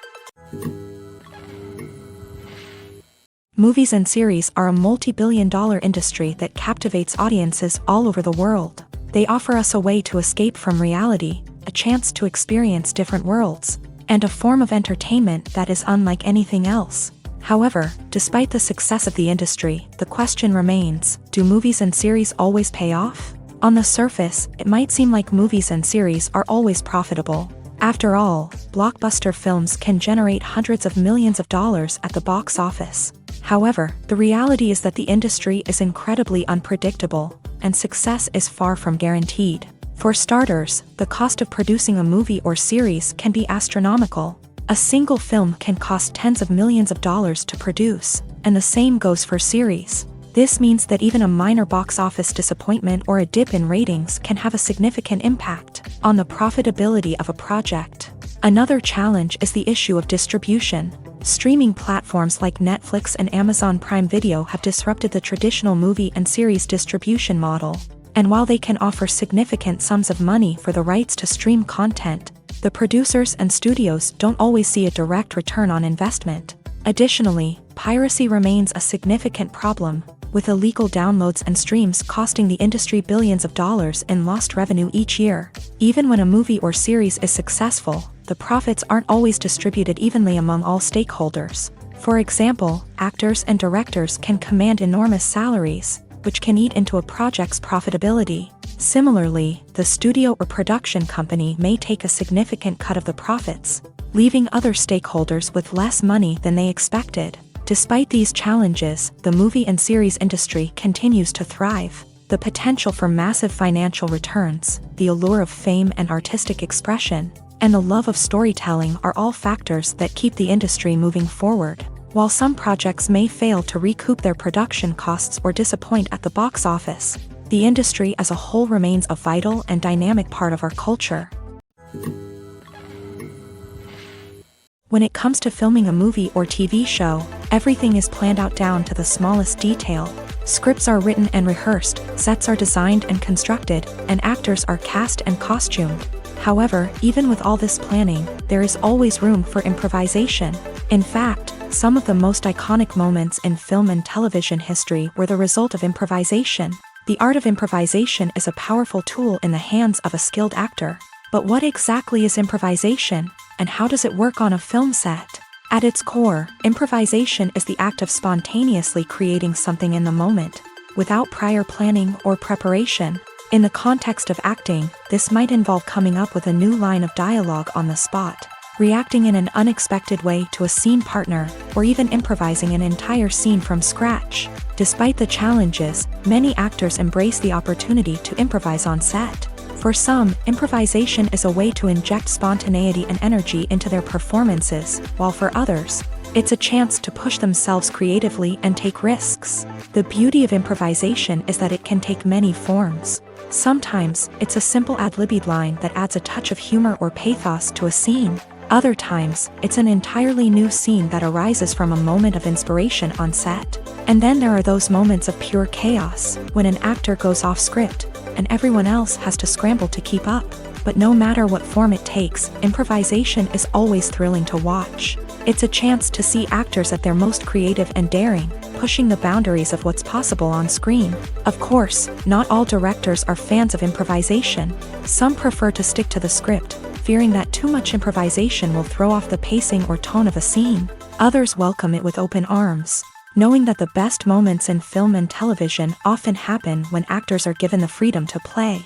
Movies and series are a multi-billion-dollar industry that captivates audiences all over the world. They offer us a way to escape from reality, a chance to experience different worlds, and a form of entertainment that is unlike anything else. However, despite the success of the industry, the question remains, do movies and series always pay off? On the surface, it might seem like movies and series are always profitable. After all, blockbuster films can generate hundreds of millions of dollars at the box office. However, the reality is that the industry is incredibly unpredictable, and success is far from guaranteed. For starters, the cost of producing a movie or series can be astronomical. A single film can cost tens of millions of dollars to produce, and the same goes for series. This means that even a minor box office disappointment or a dip in ratings can have a significant impact on the profitability of a project. Another challenge is the issue of distribution. Streaming platforms like Netflix and Amazon Prime Video have disrupted the traditional movie and series distribution model. And while they can offer significant sums of money for the rights to stream content, the producers and studios don't always see a direct return on investment. Additionally, piracy remains a significant problem. with illegal downloads and streams costing the industry billions of dollars in lost revenue each year. Even when a movie or series is successful, the profits aren't always distributed evenly among all stakeholders. For example, actors and directors can command enormous salaries, which can eat into a project's profitability. Similarly, the studio or production company may take a significant cut of the profits, leaving other stakeholders with less money than they expected. Despite these challenges, the movie and series industry continues to thrive. The potential for massive financial returns, the allure of fame and artistic expression, and the love of storytelling are all factors that keep the industry moving forward. While some projects may fail to recoup their production costs or disappoint at the box office, the industry as a whole remains a vital and dynamic part of our culture. When it comes to filming a movie or TV show, everything is planned out down to the smallest detail. Scripts are written and rehearsed, sets are designed and constructed, and actors are cast and costumed. However, even with all this planning, there is always room for improvisation. In fact, some of the most iconic moments in film and television history were the result of improvisation. The art of improvisation is a powerful tool in the hands of a skilled actor. But what exactly is improvisation, and how does it work on a film set? At its core, improvisation is the act of spontaneously creating something in the moment, without prior planning or preparation. In the context of acting, this might involve coming up with a new line of dialogue on the spot, reacting in an unexpected way to a scene partner, or even improvising an entire scene from scratch. Despite the challenges, many actors embrace the opportunity to improvise on set. For some, improvisation is a way to inject spontaneity and energy into their performances, while for others, it's a chance to push themselves creatively and take risks. The beauty of improvisation is that it can take many forms. Sometimes, it's a simple ad-libbed line that adds a touch of humor or pathos to a scene. Other times, it's an entirely new scene that arises from a moment of inspiration on set. And then there are those moments of pure chaos, when an actor goes off script, and everyone else has to scramble to keep up. But no matter what form it takes, improvisation is always thrilling to watch. It's a chance to see actors at their most creative and daring, pushing the boundaries of what's possible on screen. Of course, not all directors are fans of improvisation. Some prefer to stick to the script, fearing that too much improvisation will throw off the pacing or tone of a scene. Others welcome it with open arms, knowing that the best moments in film and television often happen when actors are given the freedom to play.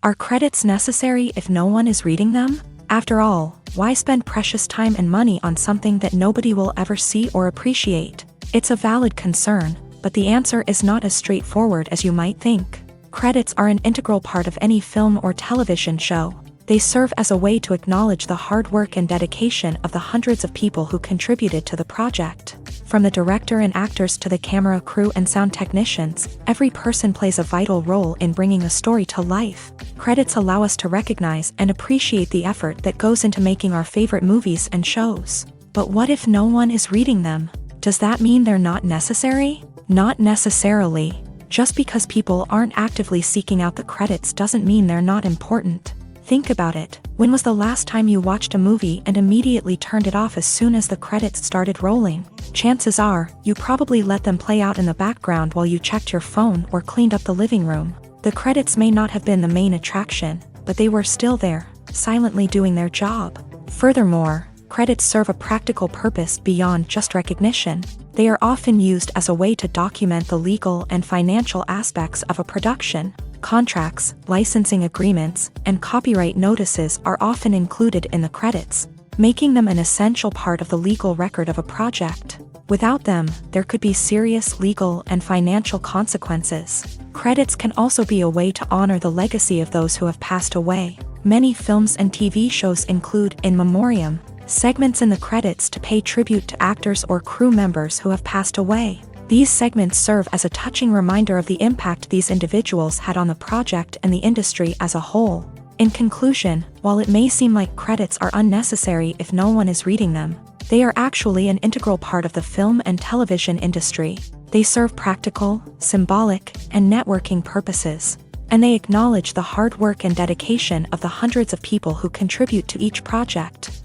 Are credits necessary if no one is reading them? After all, why spend precious time and money on something that nobody will ever see or appreciate? It's a valid concern, but the answer is not as straightforward as you might think. Credits are an integral part of any film or television show. They serve as a way to acknowledge the hard work and dedication of the hundreds of people who contributed to the project. From the director and actors to the camera crew and sound technicians, every person plays a vital role in bringing a story to life. Credits allow us to recognize and appreciate the effort that goes into making our favorite movies and shows. But what if no one is reading them? Does that mean they're not necessary? Not necessarily. Just because people aren't actively seeking out the credits doesn't mean they're not important. Think about it. When was the last time you watched a movie and immediately turned it off as soon as the credits started rolling? Chances are, you probably let them play out in the background while you checked your phone or cleaned up the living room. The credits may not have been the main attraction, but they were still there, silently doing their job. Furthermore, credits serve a practical purpose beyond just recognition. They are often used as a way to document the legal and financial aspects of a production. Contracts, licensing agreements, and copyright notices are often included in the credits, making them an essential part of the legal record of a project. Without them, there could be serious legal and financial consequences. Credits can also be a way to honor the legacy of those who have passed away. Many films and TV shows include in memoriam segments in the credits to pay tribute to actors or crew members who have passed away. These segments serve as a touching reminder of the impact these individuals had on the project and the industry as a whole. In conclusion, while it may seem like credits are unnecessary if no one is reading them, they are actually an integral part of the film and television industry. They serve practical, symbolic, and networking purposes, and they acknowledge the hard work and dedication of the hundreds of people who contribute to each project.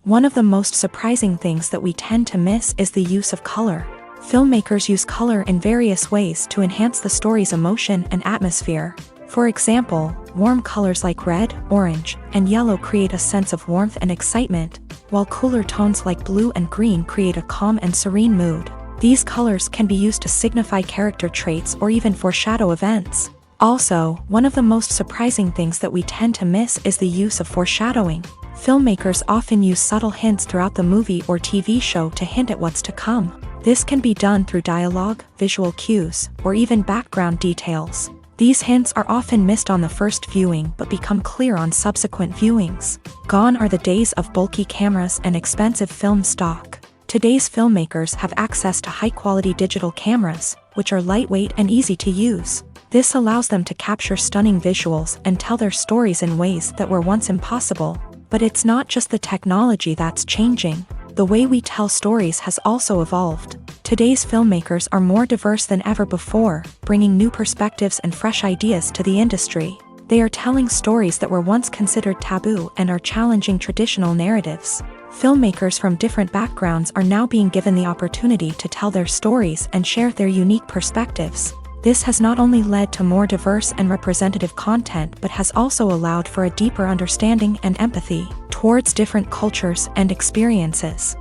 One of the most surprising things that we tend to miss is the use of color. Filmmakers use color in various ways to enhance the story's emotion and atmosphere. For example, warm colors like red, orange, and yellow create a sense of warmth and excitement, while cooler tones like blue and green create a calm and serene mood. These colors can be used to signify character traits or even foreshadow events. Also, one of the most surprising things that we tend to miss is the use of foreshadowing. Filmmakers often use subtle hints throughout the movie or TV show to hint at what's to come. This can be done through dialogue, visual cues, or even background details. These hints are often missed on the first viewing but become clear on subsequent viewings. Gone are the days of bulky cameras and expensive film stock. Today's filmmakers have access to high-quality digital cameras, which are lightweight and easy to use. This allows them to capture stunning visuals and tell their stories in ways that were once impossible. But it's not just the technology that's changing. The way we tell stories has also evolved. Today's filmmakers are more diverse than ever before, bringing new perspectives and fresh ideas to the industry. They are telling stories that were once considered taboo and are challenging traditional narratives. Filmmakers from different backgrounds are now being given the opportunity to tell their stories and share their unique perspectives. This has not only led to more diverse and representative content but has also allowed for a deeper understanding and empathy towards different cultures and experiences.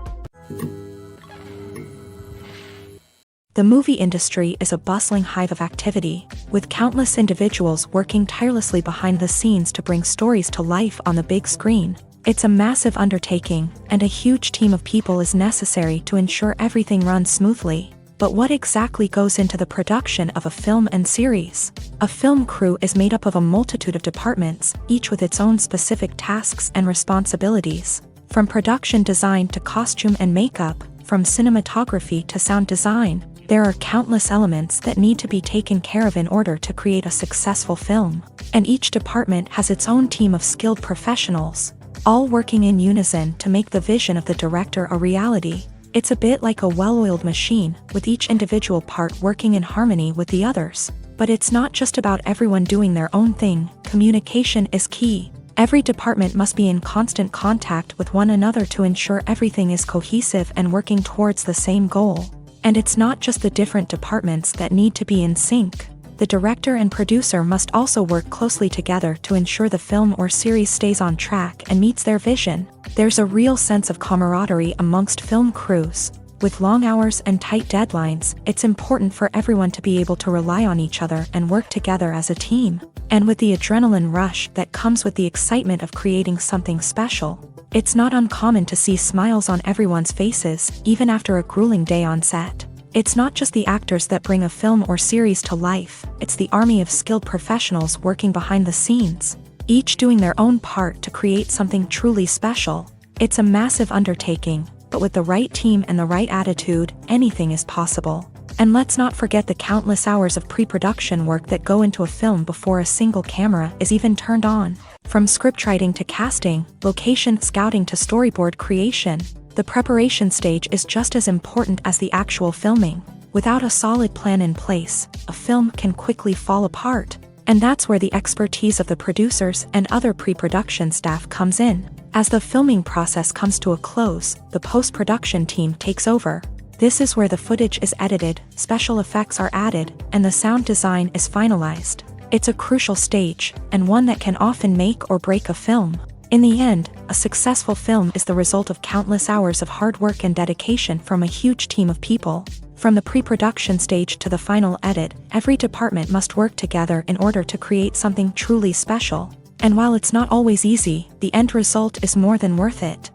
The movie industry is a bustling hive of activity, with countless individuals working tirelessly behind the scenes to bring stories to life on the big screen. It's a massive undertaking, and a huge team of people is necessary to ensure everything runs smoothly. But what exactly goes into the production of a film and series? A film crew is made up of a multitude of departments, each with its own specific tasks and responsibilities. From production design to costume and makeup, from cinematography to sound design, there are countless elements that need to be taken care of in order to create a successful film. And each department has its own team of skilled professionals, all working in unison to make the vision of the director a reality. It's a bit like a well-oiled machine, with each individual part working in harmony with the others. But it's not just about everyone doing their own thing. Communication is key. Every department must be in constant contact with one another to ensure everything is cohesive and working towards the same goal. And it's not just the different departments that need to be in sync. The director and producer must also work closely together to ensure the film or series stays on track and meets their vision. There's a real sense of camaraderie amongst film crews. With long hours and tight deadlines, it's important for everyone to be able to rely on each other and work together as a team. And with the adrenaline rush that comes with the excitement of creating something special, it's not uncommon to see smiles on everyone's faces, even after a grueling day on set. It's not just the actors that bring a film or series to life, it's the army of skilled professionals working behind the scenes, each doing their own part to create something truly special. It's a massive undertaking, but with the right team and the right attitude, anything is possible. And let's not forget the countless hours of pre-production work that go into a film before a single camera is even turned on. From scriptwriting to casting, location scouting to storyboard creation, the preparation stage is just as important as the actual filming. Without a solid plan in place, a film can quickly fall apart. And that's where the expertise of the producers and other pre-production staff comes in. As the filming process comes to a close, the post-production team takes over. This is where the footage is edited, special effects are added, and the sound design is finalized. It's a crucial stage, and one that can often make or break a film. In the end, a successful film is the result of countless hours of hard work and dedication from a huge team of people. From the pre-production stage to the final edit, every department must work together in order to create something truly special. And while it's not always easy, the end result is more than worth it.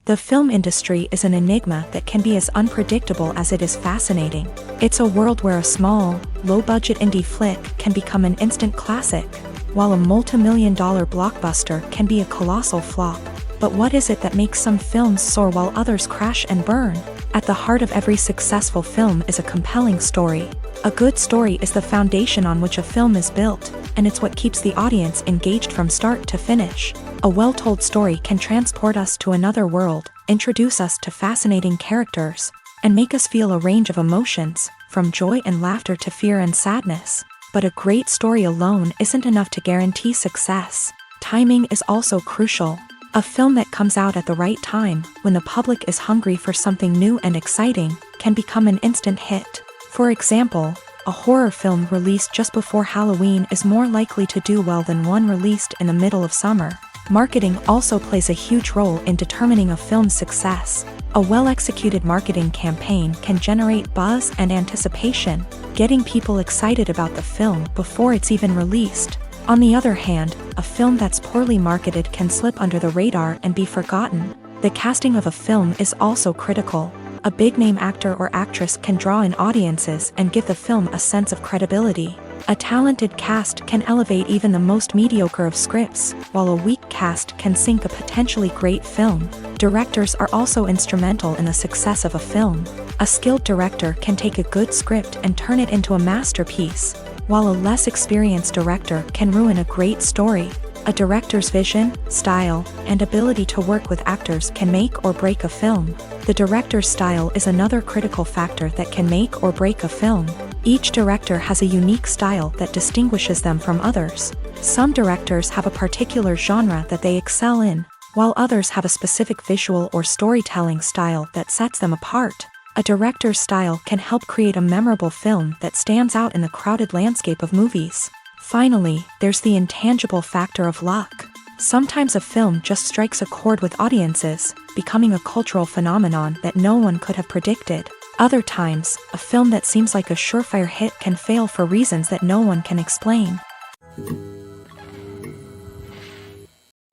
The film industry is an enigma that can be as unpredictable as it is fascinating. It's a world where a small, low-budget indie flick can become an instant classic, while a multi-million-dollar blockbuster can be a colossal flop. But what is it that makes some films soar while others crash and burn? At the heart of every successful film is a compelling story. A good story is the foundation on which a film is built, and it's what keeps the audience engaged from start to finish. A well-told story can transport us to another world, introduce us to fascinating characters, and make us feel a range of emotions, from joy and laughter to fear and sadness. But a great story alone isn't enough to guarantee success. Timing is also crucial. A film that comes out at the right time, when the public is hungry for something new and exciting, can become an instant hit. For example, a horror film released just before Halloween is more likely to do well than one released in the middle of summer. Marketing also plays a huge role in determining a film's success. A well-executed marketing campaign can generate buzz and anticipation, getting people excited about the film before it's even released. On the other hand, a film that's poorly marketed can slip under the radar and be forgotten. The casting of a film is also critical. A big-name actor or actress can draw in audiences and give the film a sense of credibility. A talented cast can elevate even the most mediocre of scripts, while a weak cast can sink a potentially great film. Directors are also instrumental in the success of a film. A skilled director can take a good script and turn it into a masterpiece, while a less experienced director can ruin a great story. A director's vision, style, and ability to work with actors can make or break a film. The director's style is another critical factor that can make or break a film. Each director has a unique style that distinguishes them from others. Some directors have a particular genre that they excel in, while others have a specific visual or storytelling style that sets them apart. A director's style can help create a memorable film that stands out in the crowded landscape of movies. Finally, there's the intangible factor of luck. Sometimes a film just strikes a chord with audiences, becoming a cultural phenomenon that no one could have predicted. Other times, a film that seems like a surefire hit can fail for reasons that no one can explain.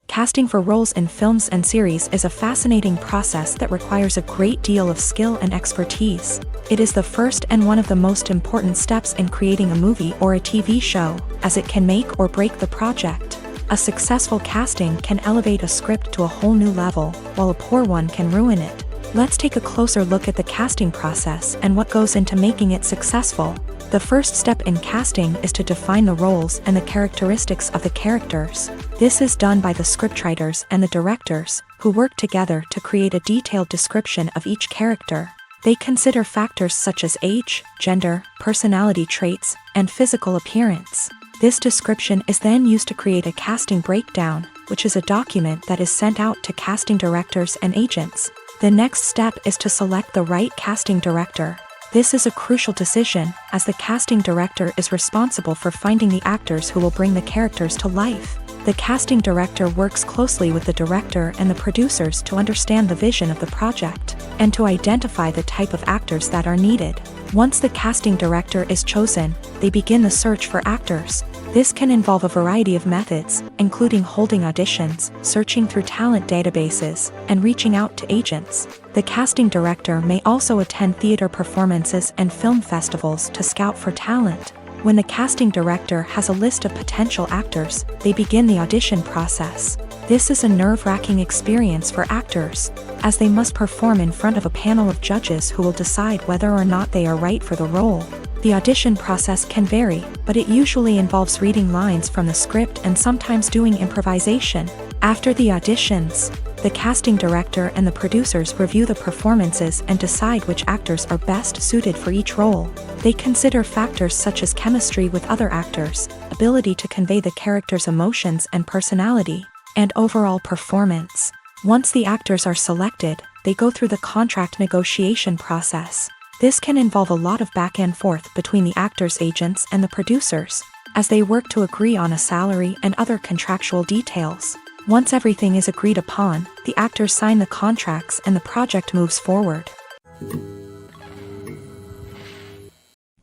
Casting for roles in films and series is a fascinating process that requires a great deal of skill and expertise. It is the first and one of the most important steps in creating a movie or a TV show, as it can make or break the project. A successful casting can elevate a script to a whole new level, while a poor one can ruin it. Let's take a closer look at the casting process and what goes into making it successful. The first step in casting is to define the roles and the characteristics of the characters. This is done by the scriptwriters and the directors, who work together to create a detailed description of each character. They consider factors such as age, gender, personality traits, and physical appearance. This description is then used to create a casting breakdown, which is a document that is sent out to casting directors and agents. The next step is to select the right casting director. This is a crucial decision, as the casting director is responsible for finding the actors who will bring the characters to life. The casting director works closely with the director and the producers to understand the vision of the project, and to identify the type of actors that are needed. Once the casting director is chosen, they begin the search for actors. This can involve a variety of methods, including holding auditions, searching through talent databases, and reaching out to agents. The casting director may also attend theater performances and film festivals to scout for talent. When the casting director has a list of potential actors, they begin the audition process. This is a nerve-wracking experience for actors, as they must perform in front of a panel of judges who will decide whether or not they are right for the role. The audition process can vary, but it usually involves reading lines from the script and sometimes doing improvisation. After the auditions, the casting director and the producers review the performances and decide which actors are best suited for each role. They consider factors such as chemistry with other actors, ability to convey the character's emotions and personality, and overall performance. Once the actors are selected, they go through the contract negotiation process. This can involve a lot of back and forth between the actors' agents and the producers, as they work to agree on a salary and other contractual details. Once everything is agreed upon, the actors sign the contracts and the project moves forward.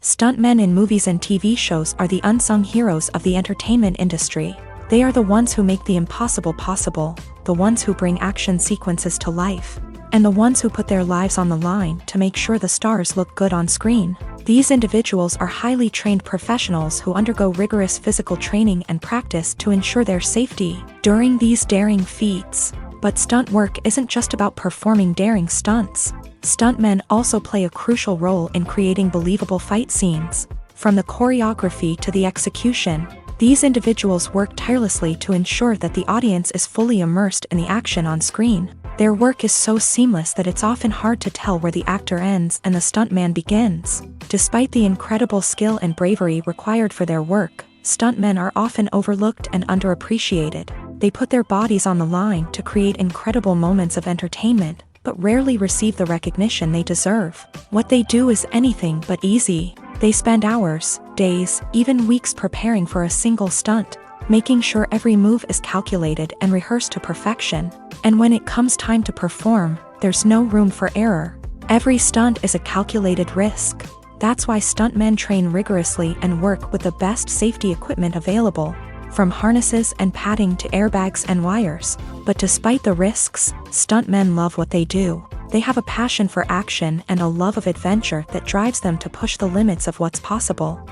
Stuntmen in movies and TV shows are the unsung heroes of the entertainment industry. They are the ones who make the impossible possible, the ones who bring action sequences to life, and the ones who put their lives on the line to make sure the stars look good on screen. These individuals are highly trained professionals who undergo rigorous physical training and practice to ensure their safety during these daring feats. But stunt work isn't just about performing daring stunts. Stuntmen also play a crucial role in creating believable fight scenes. From the choreography to the execution, these individuals work tirelessly to ensure that the audience is fully immersed in the action on screen. Their work is so seamless that it's often hard to tell where the actor ends and the stuntman begins. Despite the incredible skill and bravery required for their work, stuntmen are often overlooked and underappreciated. They put their bodies on the line to create incredible moments of entertainment, but rarely receive the recognition they deserve. What they do is anything but easy. They spend hours, days, even weeks preparing for a single stunt, making sure every move is calculated and rehearsed to perfection. And when it comes time to perform, there's no room for error. Every stunt is a calculated risk. That's why stuntmen train rigorously and work with the best safety equipment available, from harnesses and padding to airbags and wires. But despite the risks, stuntmen love what they do. They have a passion for action and a love of adventure that drives them to push the limits of what's possible.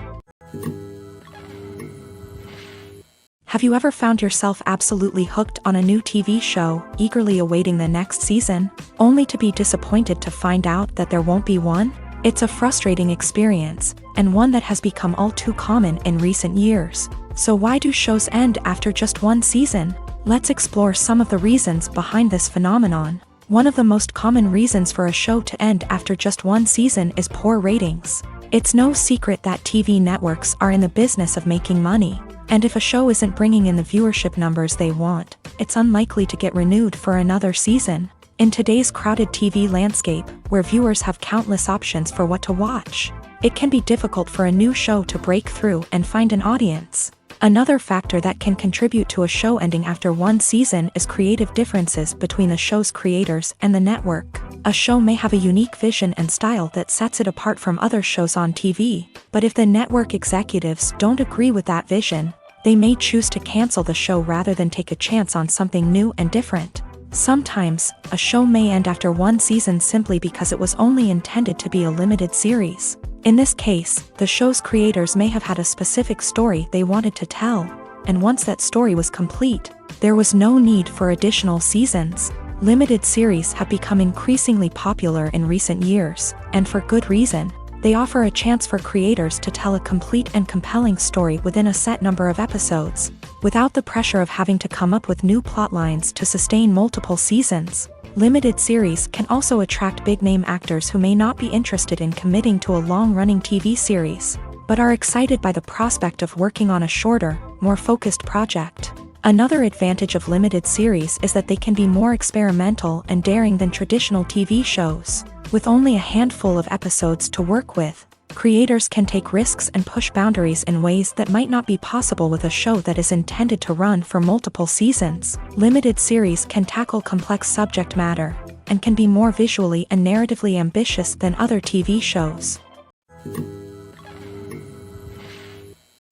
Have you ever found yourself absolutely hooked on a new TV show, eagerly awaiting the next season, only to be disappointed to find out that there won't be one? It's a frustrating experience, and one that has become all too common in recent years. So why do shows end after just one season? Let's explore some of the reasons behind this phenomenon. One of the most common reasons for a show to end after just one season is poor ratings. It's no secret that TV networks are in the business of making money, and if a show isn't bringing in the viewership numbers they want, it's unlikely to get renewed for another season. In today's crowded TV landscape, where viewers have countless options for what to watch, it can be difficult for a new show to break through and find an audience. Another factor that can contribute to a show ending after one season is creative differences between the show's creators and the network. A show may have a unique vision and style that sets it apart from other shows on TV, but if the network executives don't agree with that vision, they may choose to cancel the show rather than take a chance on something new and different. Sometimes, a show may end after one season simply because it was only intended to be a limited series. In this case, the show's creators may have had a specific story they wanted to tell, and once that story was complete, there was no need for additional seasons. Limited series have become increasingly popular in recent years, and for good reason. They offer a chance for creators to tell a complete and compelling story within a set number of episodes, without the pressure of having to come up with new plot lines to sustain multiple seasons. Limited series can also attract big-name actors who may not be interested in committing to a long-running TV series, but are excited by the prospect of working on a shorter, more focused project. Another advantage of limited series is that they can be more experimental and daring than traditional TV shows. With only a handful of episodes to work with, creators can take risks and push boundaries in ways that might not be possible with a show that is intended to run for multiple seasons. Limited series can tackle complex subject matter, and can be more visually and narratively ambitious than other TV shows.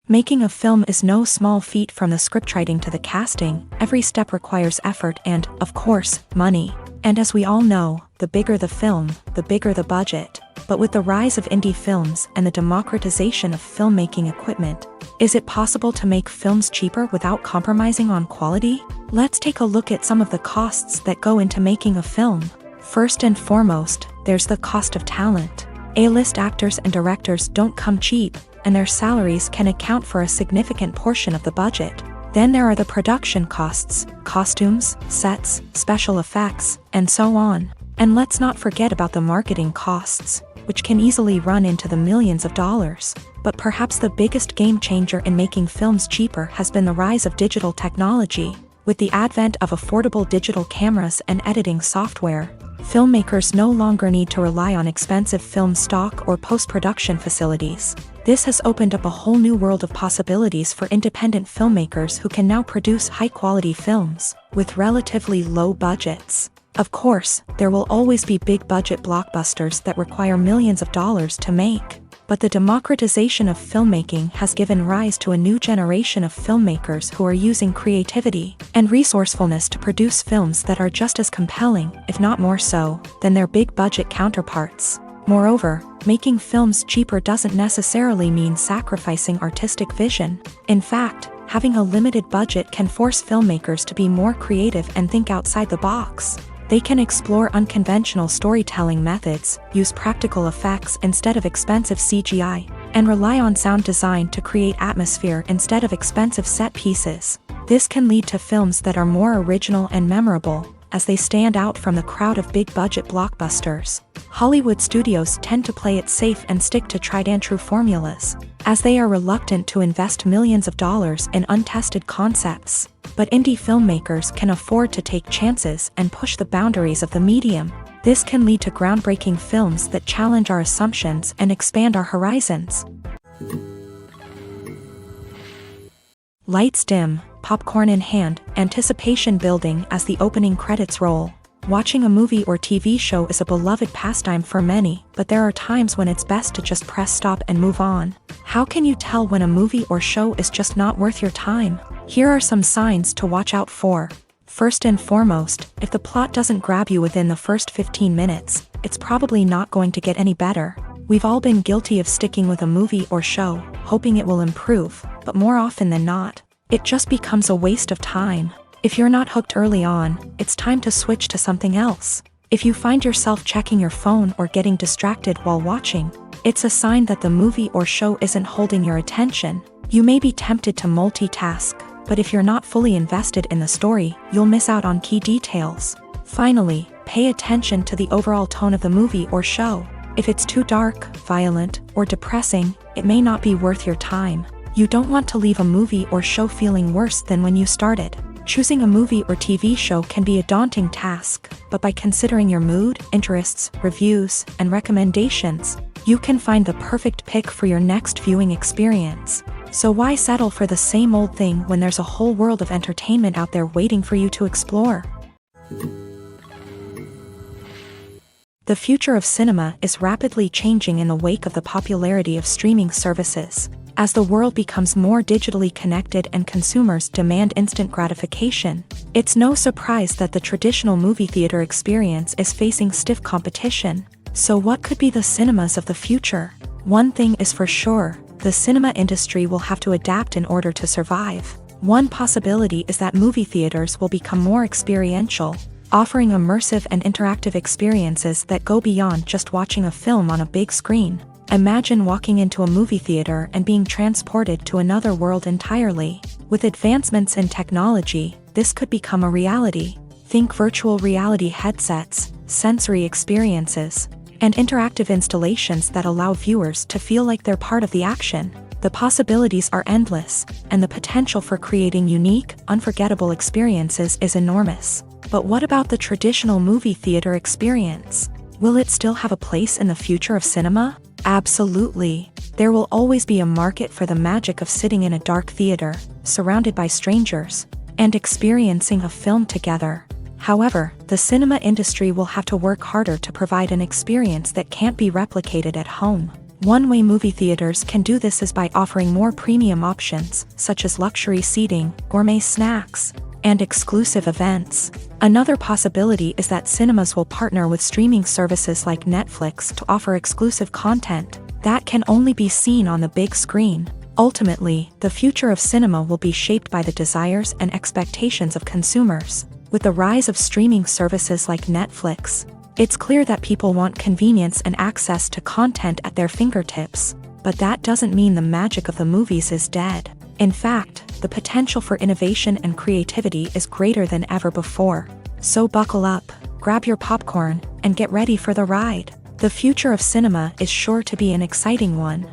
Making a film is no small feat. From the scriptwriting to the casting, every step requires effort and, of course, money. And as we all know, the bigger the film, the bigger the budget. But with the rise of indie films and the democratization of filmmaking equipment, is it possible to make films cheaper without compromising on quality? Let's take a look at some of the costs that go into making a film. First and foremost, there's the cost of talent. A-list actors and directors don't come cheap, and their salaries can account for a significant portion of the budget. Then there are the production costs, costumes, sets, special effects, and so on. And let's not forget about the marketing costs, which can easily run into the millions of dollars. But perhaps the biggest game changer in making films cheaper has been the rise of digital technology. With the advent of affordable digital cameras and editing software, filmmakers no longer need to rely on expensive film stock or post-production facilities. This has opened up a whole new world of possibilities for independent filmmakers who can now produce high-quality films with relatively low budgets. Of course, there will always be big-budget blockbusters that require millions of dollars to make, but the democratization of filmmaking has given rise to a new generation of filmmakers who are using creativity and resourcefulness to produce films that are just as compelling, if not more so, than their big-budget counterparts. Moreover, making films cheaper doesn't necessarily mean sacrificing artistic vision. In fact, having a limited budget can force filmmakers to be more creative and think outside the box. They can explore unconventional storytelling methods, use practical effects instead of expensive CGI, and rely on sound design to create atmosphere instead of expensive set pieces. This can lead to films that are more original and memorable, as they stand out from the crowd of big-budget blockbusters. Hollywood studios tend to play it safe and stick to tried-and-true formulas, as they are reluctant to invest millions of dollars in untested concepts. But indie filmmakers can afford to take chances and push the boundaries of the medium. This can lead to groundbreaking films that challenge our assumptions and expand our horizons. Lights dim, popcorn in hand, anticipation building as the opening credits roll. Watching a movie or TV show is a beloved pastime for many, but there are times when it's best to just press stop and move on. How can you tell when a movie or show is just not worth your time? Here are some signs to watch out for. First and foremost, if the plot doesn't grab you within the first 15 minutes, it's probably not going to get any better. We've all been guilty of sticking with a movie or show, hoping it will improve, but more often than not, it just becomes a waste of time. If you're not hooked early on, it's time to switch to something else. If you find yourself checking your phone or getting distracted while watching, it's a sign that the movie or show isn't holding your attention. You may be tempted to multitask, but if you're not fully invested in the story, you'll miss out on key details. Finally, pay attention to the overall tone of the movie or show. If it's too dark, violent, or depressing, it may not be worth your time. You don't want to leave a movie or show feeling worse than when you started. Choosing a movie or TV show can be a daunting task, but by considering your mood, interests, reviews, and recommendations, you can find the perfect pick for your next viewing experience. So why settle for the same old thing when there's a whole world of entertainment out there waiting for you to explore? The future of cinema is rapidly changing in the wake of the popularity of streaming services. As the world becomes more digitally connected and consumers demand instant gratification, it's no surprise that the traditional movie theater experience is facing stiff competition. So what could be the cinemas of the future? One thing is for sure, the cinema industry will have to adapt in order to survive. One possibility is that movie theaters will become more experiential, offering immersive and interactive experiences that go beyond just watching a film on a big screen. Imagine walking into a movie theater and being transported to another world entirely. With advancements in technology, this could become a reality. Think virtual reality headsets, sensory experiences, and interactive installations that allow viewers to feel like they're part of the action. The possibilities are endless, and the potential for creating unique, unforgettable experiences is enormous. But what about the traditional movie theater experience? Will it still have a place in the future of cinema? Absolutely. There will always be a market for the magic of sitting in a dark theater, surrounded by strangers, and experiencing a film together. However, the cinema industry will have to work harder to provide an experience that can't be replicated at home. One way movie theaters can do this is by offering more premium options, such as luxury seating, gourmet snacks, and exclusive events. Another possibility is that cinemas will partner with streaming services like Netflix to offer exclusive content that can only be seen on the big screen. Ultimately, the future of cinema will be shaped by the desires and expectations of consumers. With the rise of streaming services like Netflix, it's clear that people want convenience and access to content at their fingertips. But that doesn't mean the magic of the movies is dead. In fact, the potential for innovation and creativity is greater than ever before. So buckle up, grab your popcorn, and get ready for the ride. The future of cinema is sure to be an exciting one.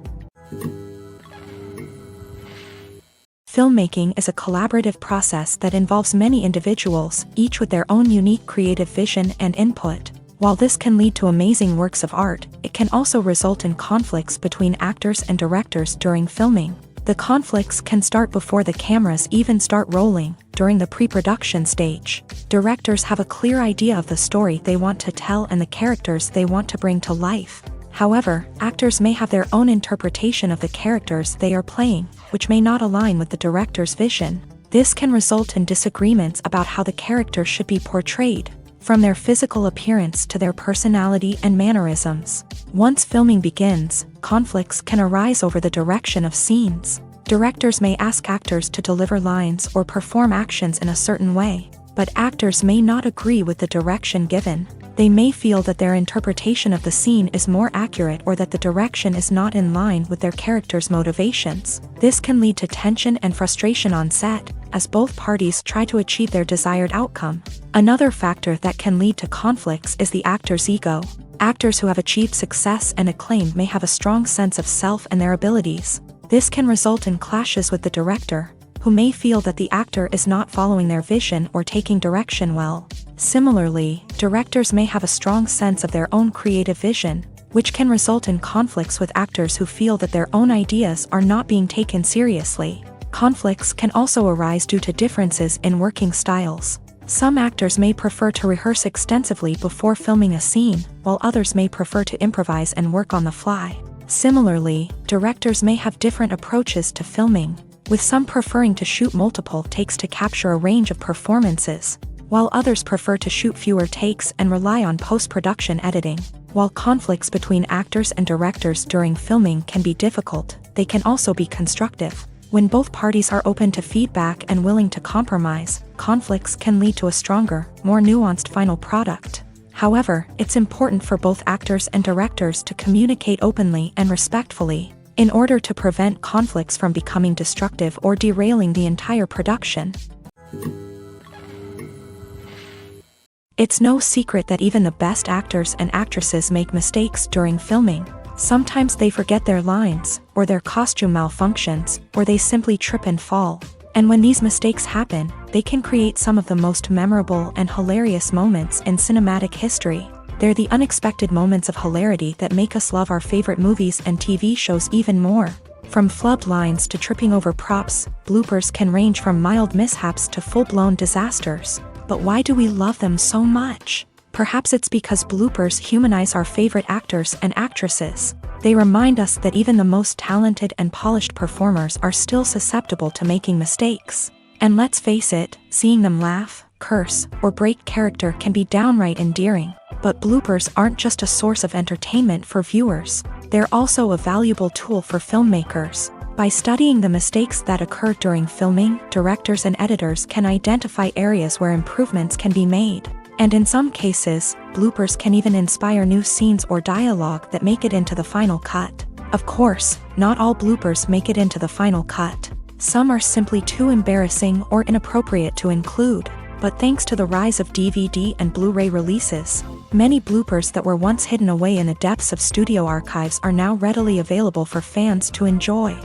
Filmmaking is a collaborative process that involves many individuals, each with their own unique creative vision and input. While this can lead to amazing works of art, it can also result in conflicts between actors and directors during filming. The conflicts can start before the cameras even start rolling, during the pre-production stage. Directors have a clear idea of the story they want to tell and the characters they want to bring to life. However, actors may have their own interpretation of the characters they are playing, which may not align with the director's vision. This can result in disagreements about how the characters should be portrayed, from their physical appearance to their personality and mannerisms. Once filming begins, conflicts can arise over the direction of scenes. Directors may ask actors to deliver lines or perform actions in a certain way, but actors may not agree with the direction given. They may feel that their interpretation of the scene is more accurate or that the direction is not in line with their character's motivations. This can lead to tension and frustration on set, as both parties try to achieve their desired outcome. Another factor that can lead to conflicts is the actor's ego. Actors who have achieved success and acclaim may have a strong sense of self and their abilities. This can result in clashes with the director, who may feel that the actor is not following their vision or taking direction well. Similarly, directors may have a strong sense of their own creative vision, which can result in conflicts with actors who feel that their own ideas are not being taken seriously. Conflicts can also arise due to differences in working styles. Some actors may prefer to rehearse extensively before filming a scene, while others may prefer to improvise and work on the fly. Similarly, directors may have different approaches to filming, with some preferring to shoot multiple takes to capture a range of performances, while others prefer to shoot fewer takes and rely on post-production editing. While conflicts between actors and directors during filming can be difficult, they can also be constructive. When both parties are open to feedback and willing to compromise, conflicts can lead to a stronger, more nuanced final product. However, it's important for both actors and directors to communicate openly and respectfully, in order to prevent conflicts from becoming destructive or derailing the entire production. It's no secret that even the best actors and actresses make mistakes during filming. Sometimes they forget their lines, or their costume malfunctions, or they simply trip and fall. And when these mistakes happen, they can create some of the most memorable and hilarious moments in cinematic history. They're the unexpected moments of hilarity that make us love our favorite movies and TV shows even more. From flubbed lines to tripping over props, bloopers can range from mild mishaps to full-blown disasters. But why do we love them so much? Perhaps it's because bloopers humanize our favorite actors and actresses. They remind us that even the most talented and polished performers are still susceptible to making mistakes. And let's face it, seeing them laugh, curse, or break character can be downright endearing. But bloopers aren't just a source of entertainment for viewers. They're also a valuable tool for filmmakers. By studying the mistakes that occur during filming, directors and editors can identify areas where improvements can be made. And in some cases, bloopers can even inspire new scenes or dialogue that make it into the final cut. Of course, not all bloopers make it into the final cut. Some are simply too embarrassing or inappropriate to include. But thanks to the rise of DVD and Blu-ray releases, many bloopers that were once hidden away in the depths of studio archives are now readily available for fans to enjoy.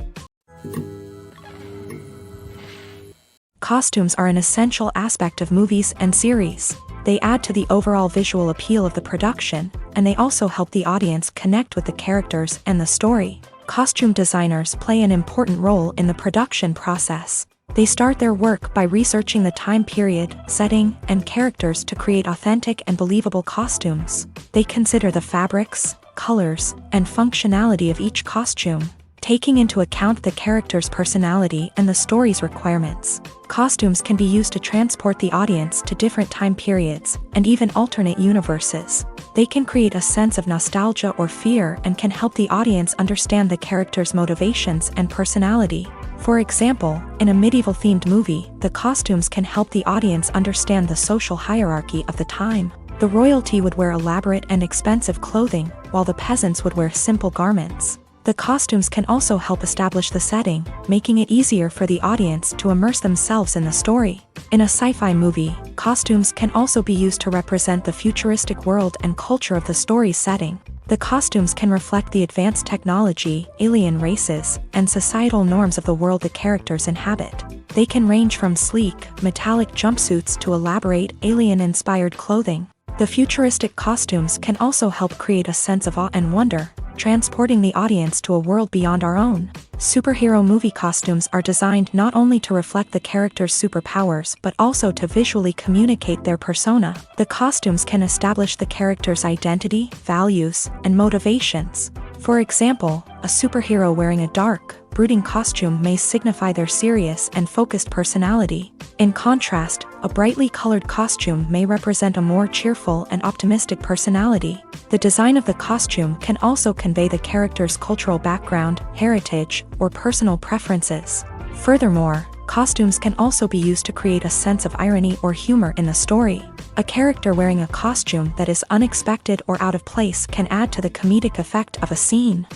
Costumes are an essential aspect of movies and series. They add to the overall visual appeal of the production, and they also help the audience connect with the characters and the story. Costume designers play an important role in the production process. They start their work by researching the time period, setting, and characters to create authentic and believable costumes. They consider the fabrics, colors, and functionality of each costume, taking into account the character's personality and the story's requirements. Costumes can be used to transport the audience to different time periods, and even alternate universes. They can create a sense of nostalgia or fear and can help the audience understand the character's motivations and personality. For example, in a medieval-themed movie, the costumes can help the audience understand the social hierarchy of the time. The royalty would wear elaborate and expensive clothing, while the peasants would wear simple garments. The costumes can also help establish the setting, making it easier for the audience to immerse themselves in the story. In a sci-fi movie, costumes can also be used to represent the futuristic world and culture of the story's setting. The costumes can reflect the advanced technology, alien races, and societal norms of the world the characters inhabit. They can range from sleek, metallic jumpsuits to elaborate, alien-inspired clothing. The futuristic costumes can also help create a sense of awe and wonder, transporting the audience to a world beyond our own. Superhero movie costumes are designed not only to reflect the character's superpowers but also to visually communicate their persona. The costumes can establish the character's identity, values, and motivations. For example, a superhero wearing a dark, brooding costume may signify their serious and focused personality. In contrast, a brightly colored costume may represent a more cheerful and optimistic personality. The design of the costume can also convey the character's cultural background, heritage, or personal preferences. Furthermore, costumes can also be used to create a sense of irony or humor in the story. A character wearing a costume that is unexpected or out of place can add to the comedic effect of a scene.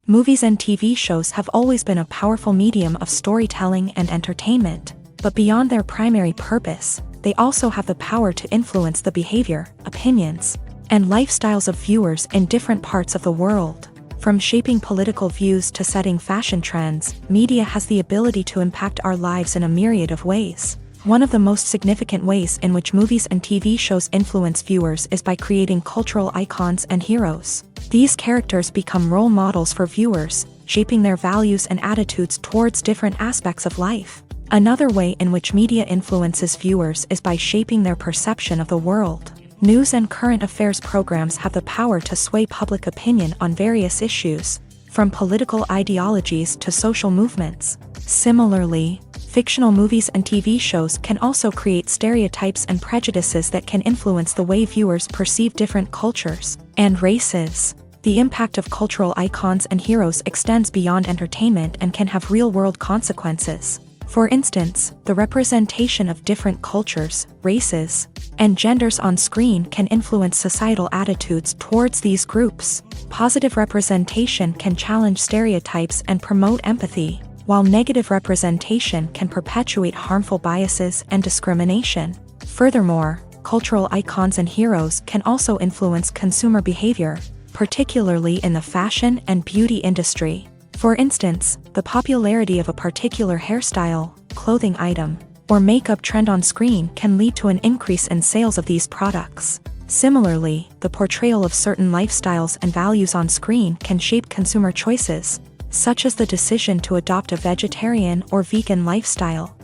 Movies and TV shows have always been a powerful medium of storytelling and entertainment. But beyond their primary purpose, they also have the power to influence the behavior, opinions, and lifestyles of viewers in different parts of the world. From shaping political views to setting fashion trends, media has the ability to impact our lives in a myriad of ways. One of the most significant ways in which movies and TV shows influence viewers is by creating cultural icons and heroes. These characters become role models for viewers, shaping their values and attitudes towards different aspects of life. Another way in which media influences viewers is by shaping their perception of the world. News and current affairs programs have the power to sway public opinion on various issues, from political ideologies to social movements. Similarly, fictional movies and TV shows can also create stereotypes and prejudices that can influence the way viewers perceive different cultures and races. The impact of cultural icons and heroes extends beyond entertainment and can have real-world consequences. For instance, the representation of different cultures, races, and genders on screen can influence societal attitudes towards these groups. Positive representation can challenge stereotypes and promote empathy, while negative representation can perpetuate harmful biases and discrimination. Furthermore, cultural icons and heroes can also influence consumer behavior, particularly in the fashion and beauty industry. For instance, the popularity of a particular hairstyle, clothing item, or makeup trend on screen can lead to an increase in sales of these products. Similarly, the portrayal of certain lifestyles and values on screen can shape consumer choices, such as the decision to adopt a vegetarian or vegan lifestyle.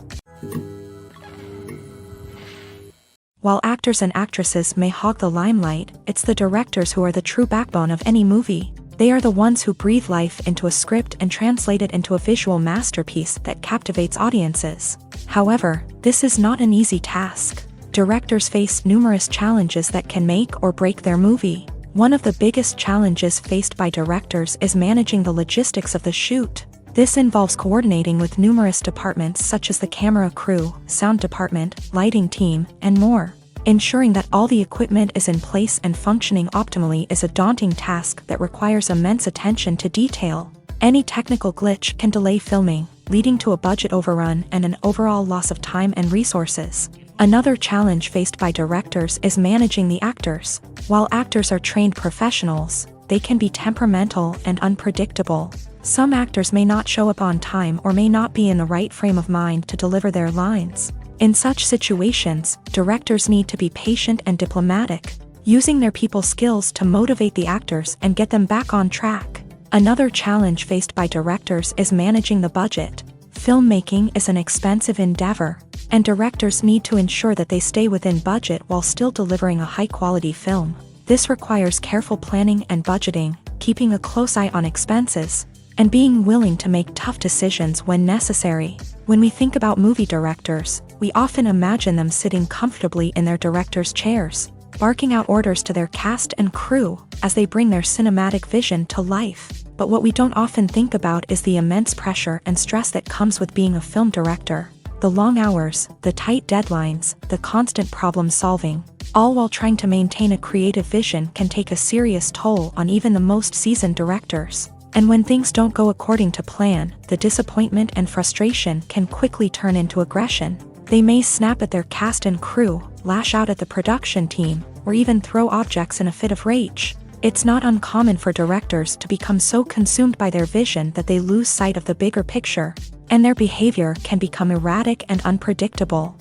While actors and actresses may hog the limelight, it's the directors who are the true backbone of any movie. They are the ones who breathe life into a script and translate it into a visual masterpiece that captivates audiences. However, this is not an easy task. Directors face numerous challenges that can make or break their movie. One of the biggest challenges faced by directors is managing the logistics of the shoot. This involves coordinating with numerous departments such as the camera crew, sound department, lighting team, and more. Ensuring that all the equipment is in place and functioning optimally is a daunting task that requires immense attention to detail. Any technical glitch can delay filming, leading to a budget overrun and an overall loss of time and resources. Another challenge faced by directors is managing the actors. While actors are trained professionals, they can be temperamental and unpredictable. Some actors may not show up on time or may not be in the right frame of mind to deliver their lines. In such situations, directors need to be patient and diplomatic, using their people skills to motivate the actors and get them back on track. Another challenge faced by directors is managing the budget. Filmmaking is an expensive endeavor, and directors need to ensure that they stay within budget while still delivering a high-quality film. This requires careful planning and budgeting, keeping a close eye on expenses, and being willing to make tough decisions when necessary. When we think about movie directors, we often imagine them sitting comfortably in their director's chairs, barking out orders to their cast and crew as they bring their cinematic vision to life. But what we don't often think about is the immense pressure and stress that comes with being a film director. The long hours, the tight deadlines, the constant problem solving, all while trying to maintain a creative vision can take a serious toll on even the most seasoned directors. And when things don't go according to plan, the disappointment and frustration can quickly turn into aggression. They may snap at their cast and crew, lash out at the production team, or even throw objects in a fit of rage. It's not uncommon for directors to become so consumed by their vision that they lose sight of the bigger picture, and their behavior can become erratic and unpredictable.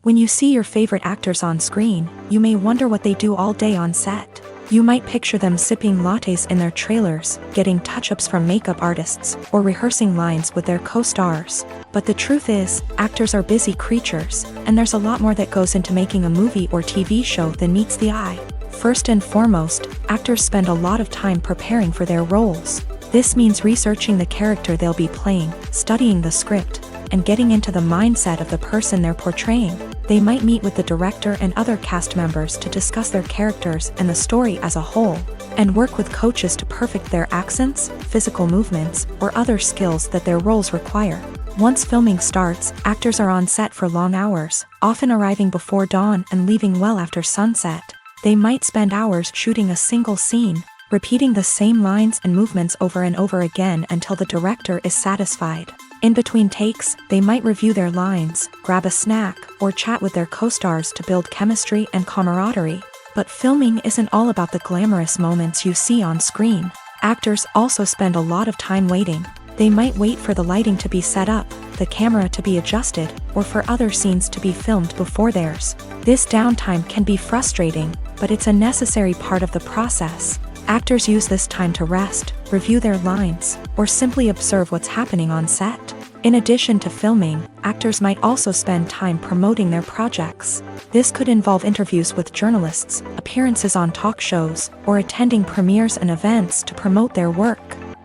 When you see your favorite actors on screen, you may wonder what they do all day on set. You might picture them sipping lattes in their trailers, getting touch-ups from makeup artists, or rehearsing lines with their co-stars. But the truth is, actors are busy creatures, and there's a lot more that goes into making a movie or TV show than meets the eye. First and foremost, actors spend a lot of time preparing for their roles. This means researching the character they'll be playing, studying the script, and getting into the mindset of the person they're portraying. They might meet with the director and other cast members to discuss their characters and the story as a whole, and work with coaches to perfect their accents, physical movements, or other skills that their roles require. Once filming starts, actors are on set for long hours, often arriving before dawn and leaving well after sunset. They might spend hours shooting a single scene, repeating the same lines and movements over and over again until the director is satisfied. In between takes, they might review their lines, grab a snack, or chat with their co-stars to build chemistry and camaraderie. But filming isn't all about the glamorous moments you see on screen. Actors also spend a lot of time waiting. They might wait for the lighting to be set up, the camera to be adjusted, or for other scenes to be filmed before theirs. This downtime can be frustrating, but it's a necessary part of the process. Actors use this time to rest, review their lines, or simply observe what's happening on set. In addition to filming, actors might also spend time promoting their projects. This could involve interviews with journalists, appearances on talk shows, or attending premieres and events to promote their work.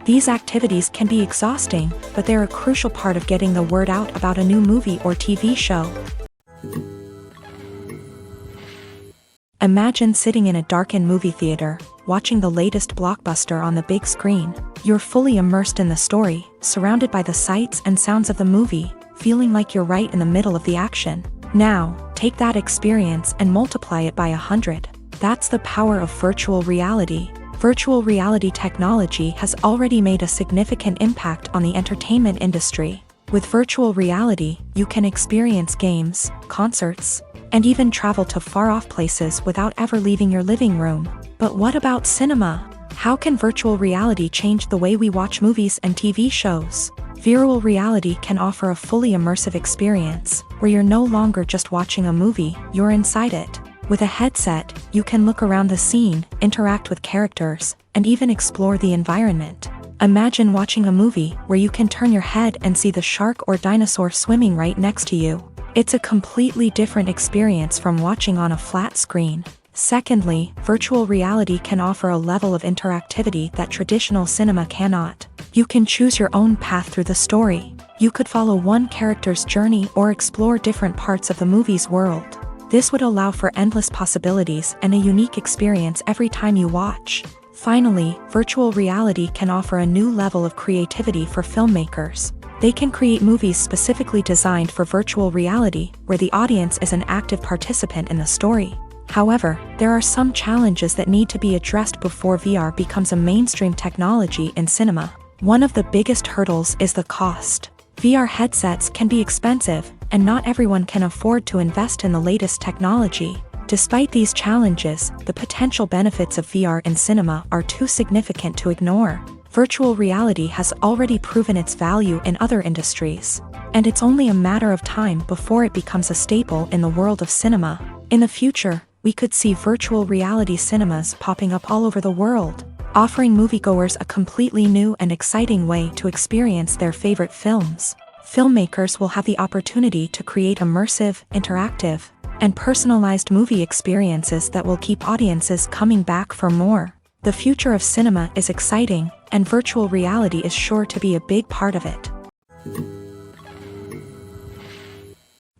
These activities can be exhausting, but they're a crucial part of getting the word out about a new movie or TV show. Imagine sitting in a darkened movie theater, watching the latest blockbuster on the big screen. You're fully immersed in the story, surrounded by the sights and sounds of the movie, feeling like you're right in the middle of the action. Now, take that experience and multiply it by 100. That's the power of virtual reality. Virtual reality technology has already made a significant impact on the entertainment industry. With virtual reality, you can experience games, concerts, and even travel to far-off places without ever leaving your living room. But what about cinema? How can virtual reality change the way we watch movies and TV shows? Virtual reality can offer a fully immersive experience, where you're no longer just watching a movie, you're inside it. With a headset, you can look around the scene, interact with characters, and even explore the environment. Imagine watching a movie where you can turn your head and see the shark or dinosaur swimming right next to you. It's a completely different experience from watching on a flat screen. Secondly, virtual reality can offer a level of interactivity that traditional cinema cannot. You can choose your own path through the story. You could follow one character's journey or explore different parts of the movie's world. This would allow for endless possibilities and a unique experience every time you watch. Finally, virtual reality can offer a new level of creativity for filmmakers. They can create movies specifically designed for virtual reality, where the audience is an active participant in the story. However, there are some challenges that need to be addressed before VR becomes a mainstream technology in cinema. One of the biggest hurdles is the cost. VR headsets can be expensive, and not everyone can afford to invest in the latest technology. Despite these challenges, the potential benefits of VR in cinema are too significant to ignore. Virtual reality has already proven its value in other industries, and it's only a matter of time before it becomes a staple in the world of cinema. In the future, we could see virtual reality cinemas popping up all over the world, offering moviegoers a completely new and exciting way to experience their favorite films. Filmmakers will have the opportunity to create immersive, interactive, and personalized movie experiences that will keep audiences coming back for more. The future of cinema is exciting, and virtual reality is sure to be a big part of it.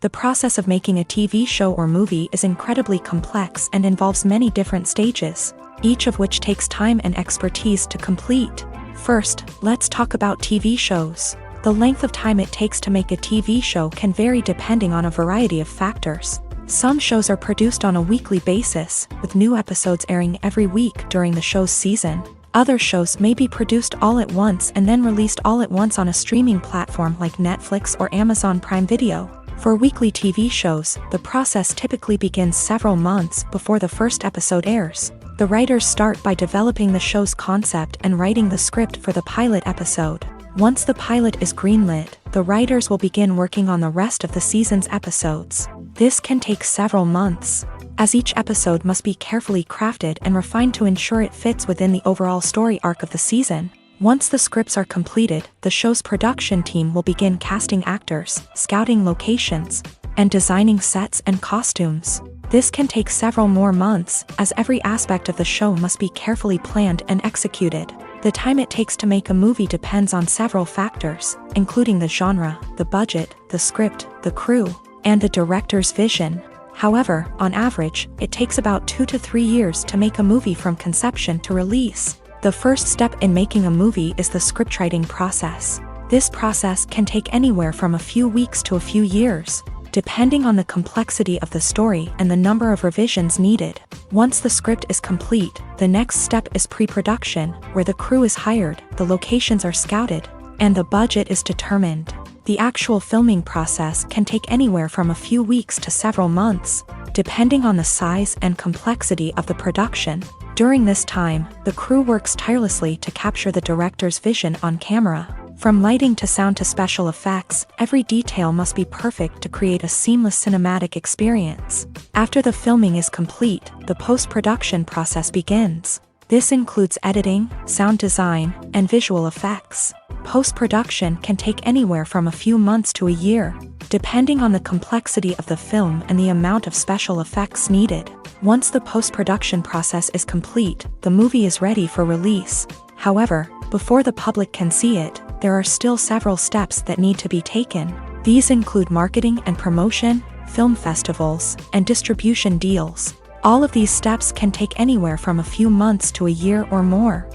The process of making a TV show or movie is incredibly complex and involves many different stages, each of which takes time and expertise to complete. First, let's talk about TV shows. The length of time it takes to make a TV show can vary depending on a variety of factors. Some shows are produced on a weekly basis, with new episodes airing every week during the show's season. Other shows may be produced all at once and then released all at once on a streaming platform like Netflix or Amazon Prime Video. For weekly TV shows, the process typically begins several months before the first episode airs. The writers start by developing the show's concept and writing the script for the pilot episode. Once the pilot is greenlit, the writers will begin working on the rest of the season's episodes. This can take several months, as each episode must be carefully crafted and refined to ensure it fits within the overall story arc of the season. Once the scripts are completed, the show's production team will begin casting actors, scouting locations, and designing sets and costumes. This can take several more months, as every aspect of the show must be carefully planned and executed. The time it takes to make a movie depends on several factors, including the genre, the budget, the script, the crew, and the director's vision. However, on average, it takes about 2 to 3 years to make a movie from conception to release. The first step in making a movie is the scriptwriting process. This process can take anywhere from a few weeks to a few years, depending on the complexity of the story and the number of revisions needed. Once the script is complete, the next step is pre-production, where the crew is hired, the locations are scouted, and the budget is determined. The actual filming process can take anywhere from a few weeks to several months, depending on the size and complexity of the production. During this time, the crew works tirelessly to capture the director's vision on camera. From lighting to sound to special effects, every detail must be perfect to create a seamless cinematic experience. After the filming is complete, the post-production process begins. This includes editing, sound design, and visual effects. Post-production can take anywhere from a few months to a year, depending on the complexity of the film and the amount of special effects needed. Once the post-production process is complete, the movie is ready for release. However, before the public can see it, there are still several steps that need to be taken. These include marketing and promotion, film festivals, and distribution deals. All of these steps can take anywhere from a few months to a year or more.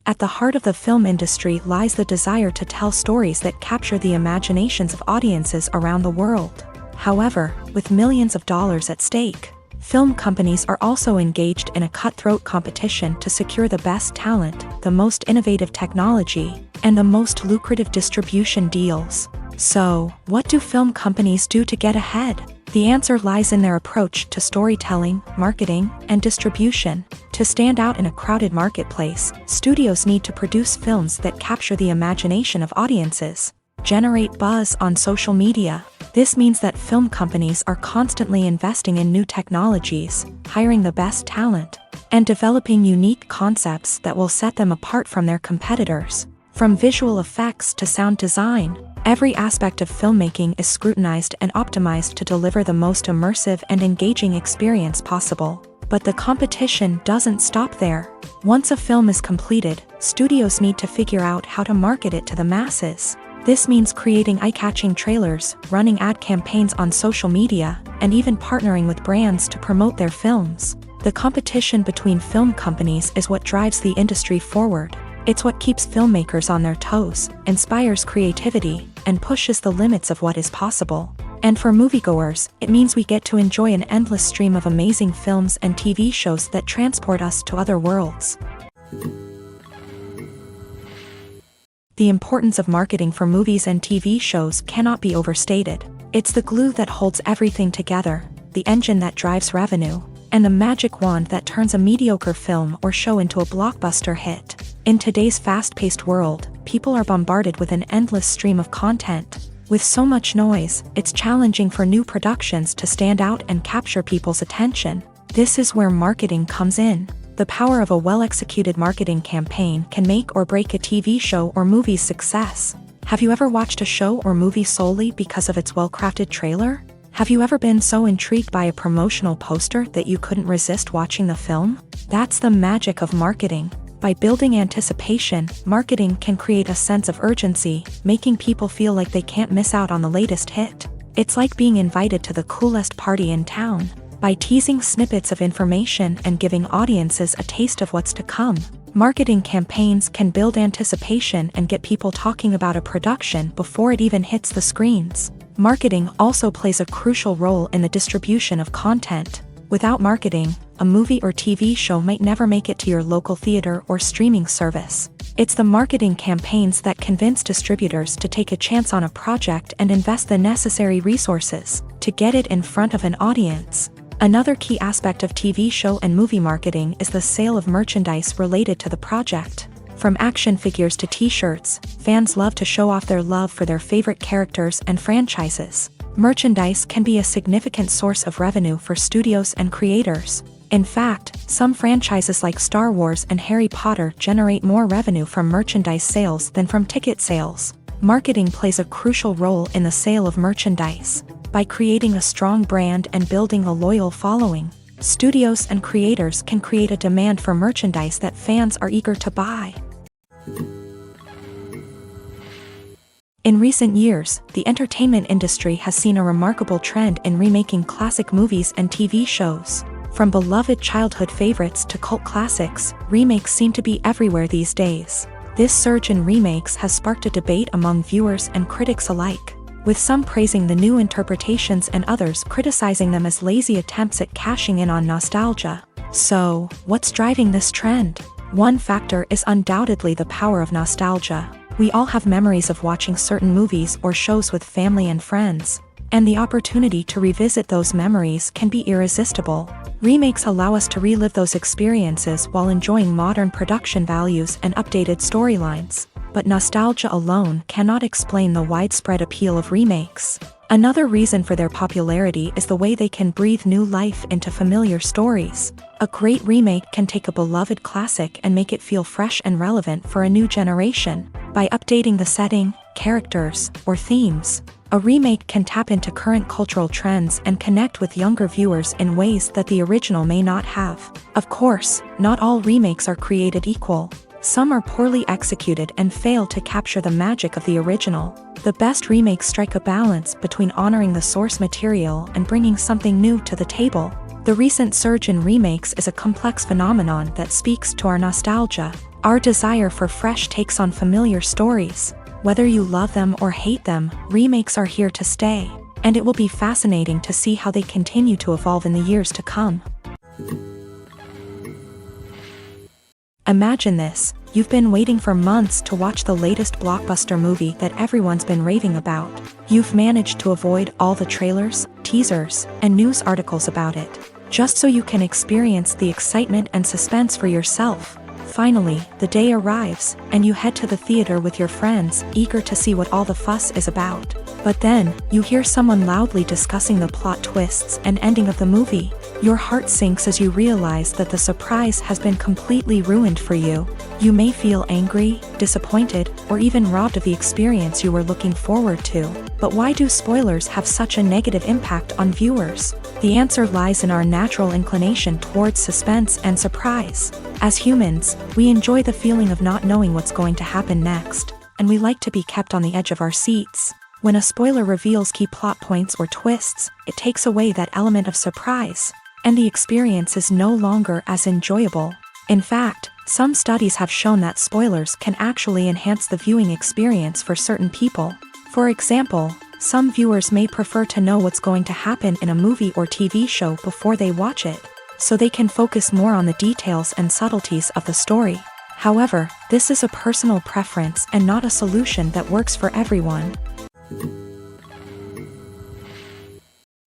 At the heart of the film industry lies the desire to tell stories that capture the imaginations of audiences around the world. However, with millions of dollars at stake, film companies are also engaged in a cutthroat competition to secure the best talent, the most innovative technology, and the most lucrative distribution deals. So, what do film companies do to get ahead? The answer lies in their approach to storytelling, marketing, and distribution. To stand out in a crowded marketplace, studios need to produce films that capture the imagination of audiences, generate buzz on social media. This means that film companies are constantly investing in new technologies, hiring the best talent, and developing unique concepts that will set them apart from their competitors. From visual effects to sound design, every aspect of filmmaking is scrutinized and optimized to deliver the most immersive and engaging experience possible. But the competition doesn't stop there. Once a film is completed, studios need to figure out how to market it to the masses. This means creating eye-catching trailers, running ad campaigns on social media, and even partnering with brands to promote their films. The competition between film companies is what drives the industry forward. It's what keeps filmmakers on their toes, inspires creativity, and pushes the limits of what is possible. And for moviegoers, it means we get to enjoy an endless stream of amazing films and TV shows that transport us to other worlds. The importance of marketing for movies and TV shows cannot be overstated. It's the glue that holds everything together, the engine that drives revenue, and the magic wand that turns a mediocre film or show into a blockbuster hit. In today's fast-paced world, people are bombarded with an endless stream of content. With so much noise, it's challenging for new productions to stand out and capture people's attention. This is where marketing comes in. The power of a well-executed marketing campaign can make or break a TV show or movie's success. Have you ever watched a show or movie solely because of its well-crafted trailer? Have you ever been so intrigued by a promotional poster that you couldn't resist watching the film? That's the magic of marketing. By building anticipation, marketing can create a sense of urgency, making people feel like they can't miss out on the latest hit. It's like being invited to the coolest party in town. By teasing snippets of information and giving audiences a taste of what's to come, marketing campaigns can build anticipation and get people talking about a production before it even hits the screens. Marketing also plays a crucial role in the distribution of content. Without marketing, a movie or TV show might never make it to your local theater or streaming service. It's the marketing campaigns that convince distributors to take a chance on a project and invest the necessary resources to get it in front of an audience. Another key aspect of TV show and movie marketing is the sale of merchandise related to the project. From action figures to t-shirts, fans love to show off their love for their favorite characters and franchises. Merchandise can be a significant source of revenue for studios and creators. In fact, some franchises like Star Wars and Harry Potter generate more revenue from merchandise sales than from ticket sales. Marketing plays a crucial role in the sale of merchandise. By creating a strong brand and building a loyal following, studios and creators can create a demand for merchandise that fans are eager to buy. In recent years, the entertainment industry has seen a remarkable trend in remaking classic movies and TV shows. From beloved childhood favorites to cult classics, remakes seem to be everywhere these days. This surge in remakes has sparked a debate among viewers and critics alike, with some praising the new interpretations and others criticizing them as lazy attempts at cashing in on nostalgia. So, what's driving this trend? One factor is undoubtedly the power of nostalgia. We all have memories of watching certain movies or shows with family and friends, and the opportunity to revisit those memories can be irresistible. Remakes allow us to relive those experiences while enjoying modern production values and updated storylines, but nostalgia alone cannot explain the widespread appeal of remakes. Another reason for their popularity is the way they can breathe new life into familiar stories. A great remake can take a beloved classic and make it feel fresh and relevant for a new generation. By updating the setting, characters, or themes, a remake can tap into current cultural trends and connect with younger viewers in ways that the original may not have. Of course, not all remakes are created equal. Some are poorly executed and fail to capture the magic of the original. The best remakes strike a balance between honoring the source material and bringing something new to the table. The recent surge in remakes is a complex phenomenon that speaks to our nostalgia, our desire for fresh takes on familiar stories. Whether you love them or hate them, remakes are here to stay, and it will be fascinating to see how they continue to evolve in the years to come. Imagine this: you've been waiting for months to watch the latest blockbuster movie that everyone's been raving about. You've managed to avoid all the trailers, teasers, and news articles about it, just so you can experience the excitement and suspense for yourself. Finally, the day arrives, and you head to the theater with your friends, eager to see what all the fuss is about. But then, you hear someone loudly discussing the plot twists and ending of the movie. Your heart sinks as you realize that the surprise has been completely ruined for you. You may feel angry, disappointed, or even robbed of the experience you were looking forward to. But why do spoilers have such a negative impact on viewers? The answer lies in our natural inclination towards suspense and surprise. As humans, we enjoy the feeling of not knowing what's going to happen next, and we like to be kept on the edge of our seats. When a spoiler reveals key plot points or twists, it takes away that element of surprise, and the experience is no longer as enjoyable. In fact, some studies have shown that spoilers can actually enhance the viewing experience for certain people. For example, some viewers may prefer to know what's going to happen in a movie or TV show before they watch it, so they can focus more on the details and subtleties of the story. However, this is a personal preference and not a solution that works for everyone.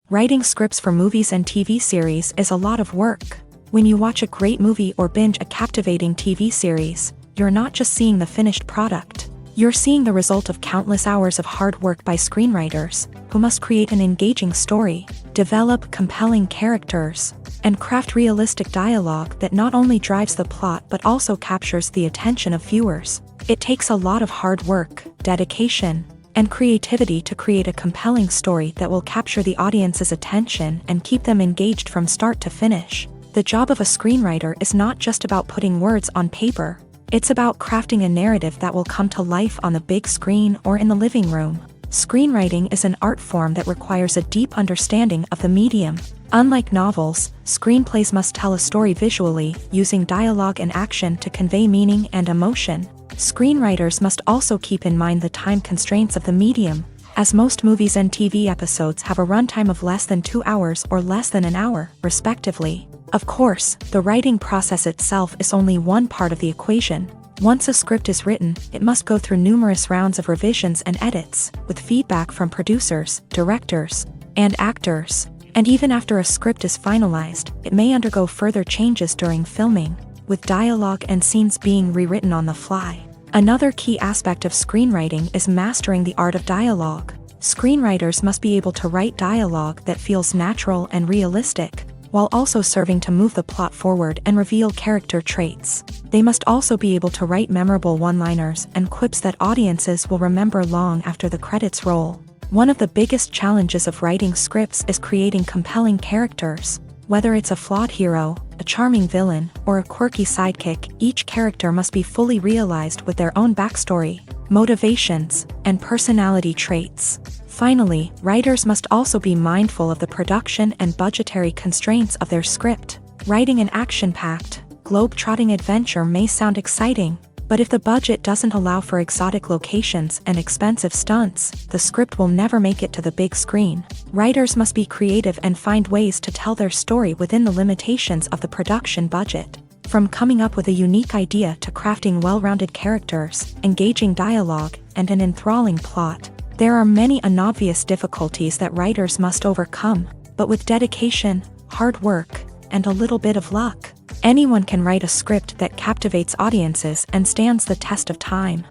Writing scripts for movies and TV series is a lot of work. When you watch a great movie or binge a captivating TV series, you're not just seeing the finished product. You're seeing the result of countless hours of hard work by screenwriters, who must create an engaging story, develop compelling characters, and craft realistic dialogue that not only drives the plot but also captures the attention of viewers. It takes a lot of hard work, dedication, and creativity to create a compelling story that will capture the audience's attention and keep them engaged from start to finish. The job of a screenwriter is not just about putting words on paper. It's about crafting a narrative that will come to life on the big screen or in the living room. Screenwriting is an art form that requires a deep understanding of the medium. Unlike novels, screenplays must tell a story visually, using dialogue and action to convey meaning and emotion. Screenwriters must also keep in mind the time constraints of the medium, as most movies and TV episodes have a runtime of less than 2 hours or less than an hour, respectively. Of course, the writing process itself is only one part of the equation. Once a script is written, it must go through numerous rounds of revisions and edits, with feedback from producers, directors, and actors. And even after a script is finalized, it may undergo further changes during filming, with dialogue and scenes being rewritten on the fly. Another key aspect of screenwriting is mastering the art of dialogue. Screenwriters must be able to write dialogue that feels natural and realistic, while also serving to move the plot forward and reveal character traits. They must also be able to write memorable one-liners and quips that audiences will remember long after the credits roll. One of the biggest challenges of writing scripts is creating compelling characters. Whether it's a flawed hero, a charming villain, or a quirky sidekick, each character must be fully realized with their own backstory, motivations, and personality traits. Finally, writers must also be mindful of the production and budgetary constraints of their script. Writing an action-packed, globe-trotting adventure may sound exciting, but if the budget doesn't allow for exotic locations and expensive stunts, the script will never make it to the big screen. Writers must be creative and find ways to tell their story within the limitations of the production budget. From coming up with a unique idea to crafting well-rounded characters, engaging dialogue, and an enthralling plot, there are many unobvious difficulties that writers must overcome, but with dedication, hard work, and a little bit of luck, anyone can write a script that captivates audiences and stands the test of time.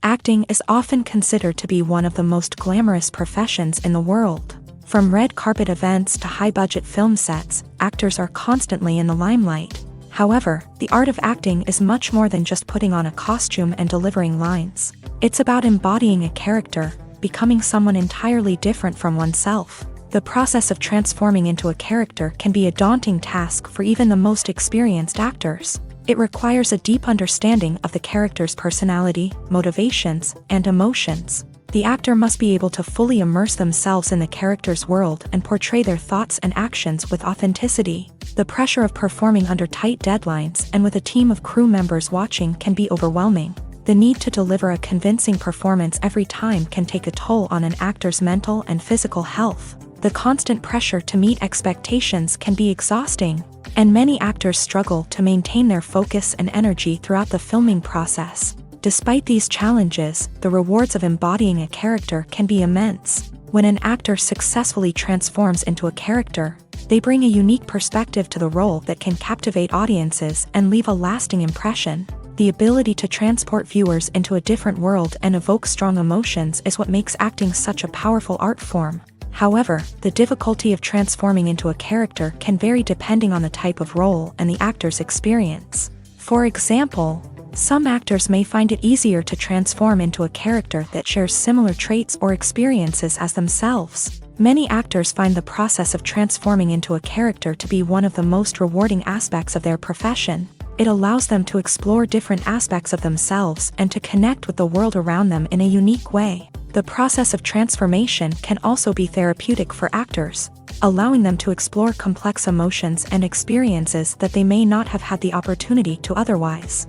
Acting is often considered to be one of the most glamorous professions in the world. From red carpet events to high-budget film sets, actors are constantly in the limelight. However, the art of acting is much more than just putting on a costume and delivering lines. It's about embodying a character, becoming someone entirely different from oneself. The process of transforming into a character can be a daunting task for even the most experienced actors. It requires a deep understanding of the character's personality, motivations, and emotions. The actor must be able to fully immerse themselves in the character's world and portray their thoughts and actions with authenticity. The pressure of performing under tight deadlines and with a team of crew members watching can be overwhelming. The need to deliver a convincing performance every time can take a toll on an actor's mental and physical health. The constant pressure to meet expectations can be exhausting, and many actors struggle to maintain their focus and energy throughout the filming process. Despite these challenges, the rewards of embodying a character can be immense. When an actor successfully transforms into a character, they bring a unique perspective to the role that can captivate audiences and leave a lasting impression. The ability to transport viewers into a different world and evoke strong emotions is what makes acting such a powerful art form. However, the difficulty of transforming into a character can vary depending on the type of role and the actor's experience. For example, some actors may find it easier to transform into a character that shares similar traits or experiences as themselves. Many actors find the process of transforming into a character to be one of the most rewarding aspects of their profession. It allows them to explore different aspects of themselves and to connect with the world around them in a unique way. The process of transformation can also be therapeutic for actors, allowing them to explore complex emotions and experiences that they may not have had the opportunity to otherwise.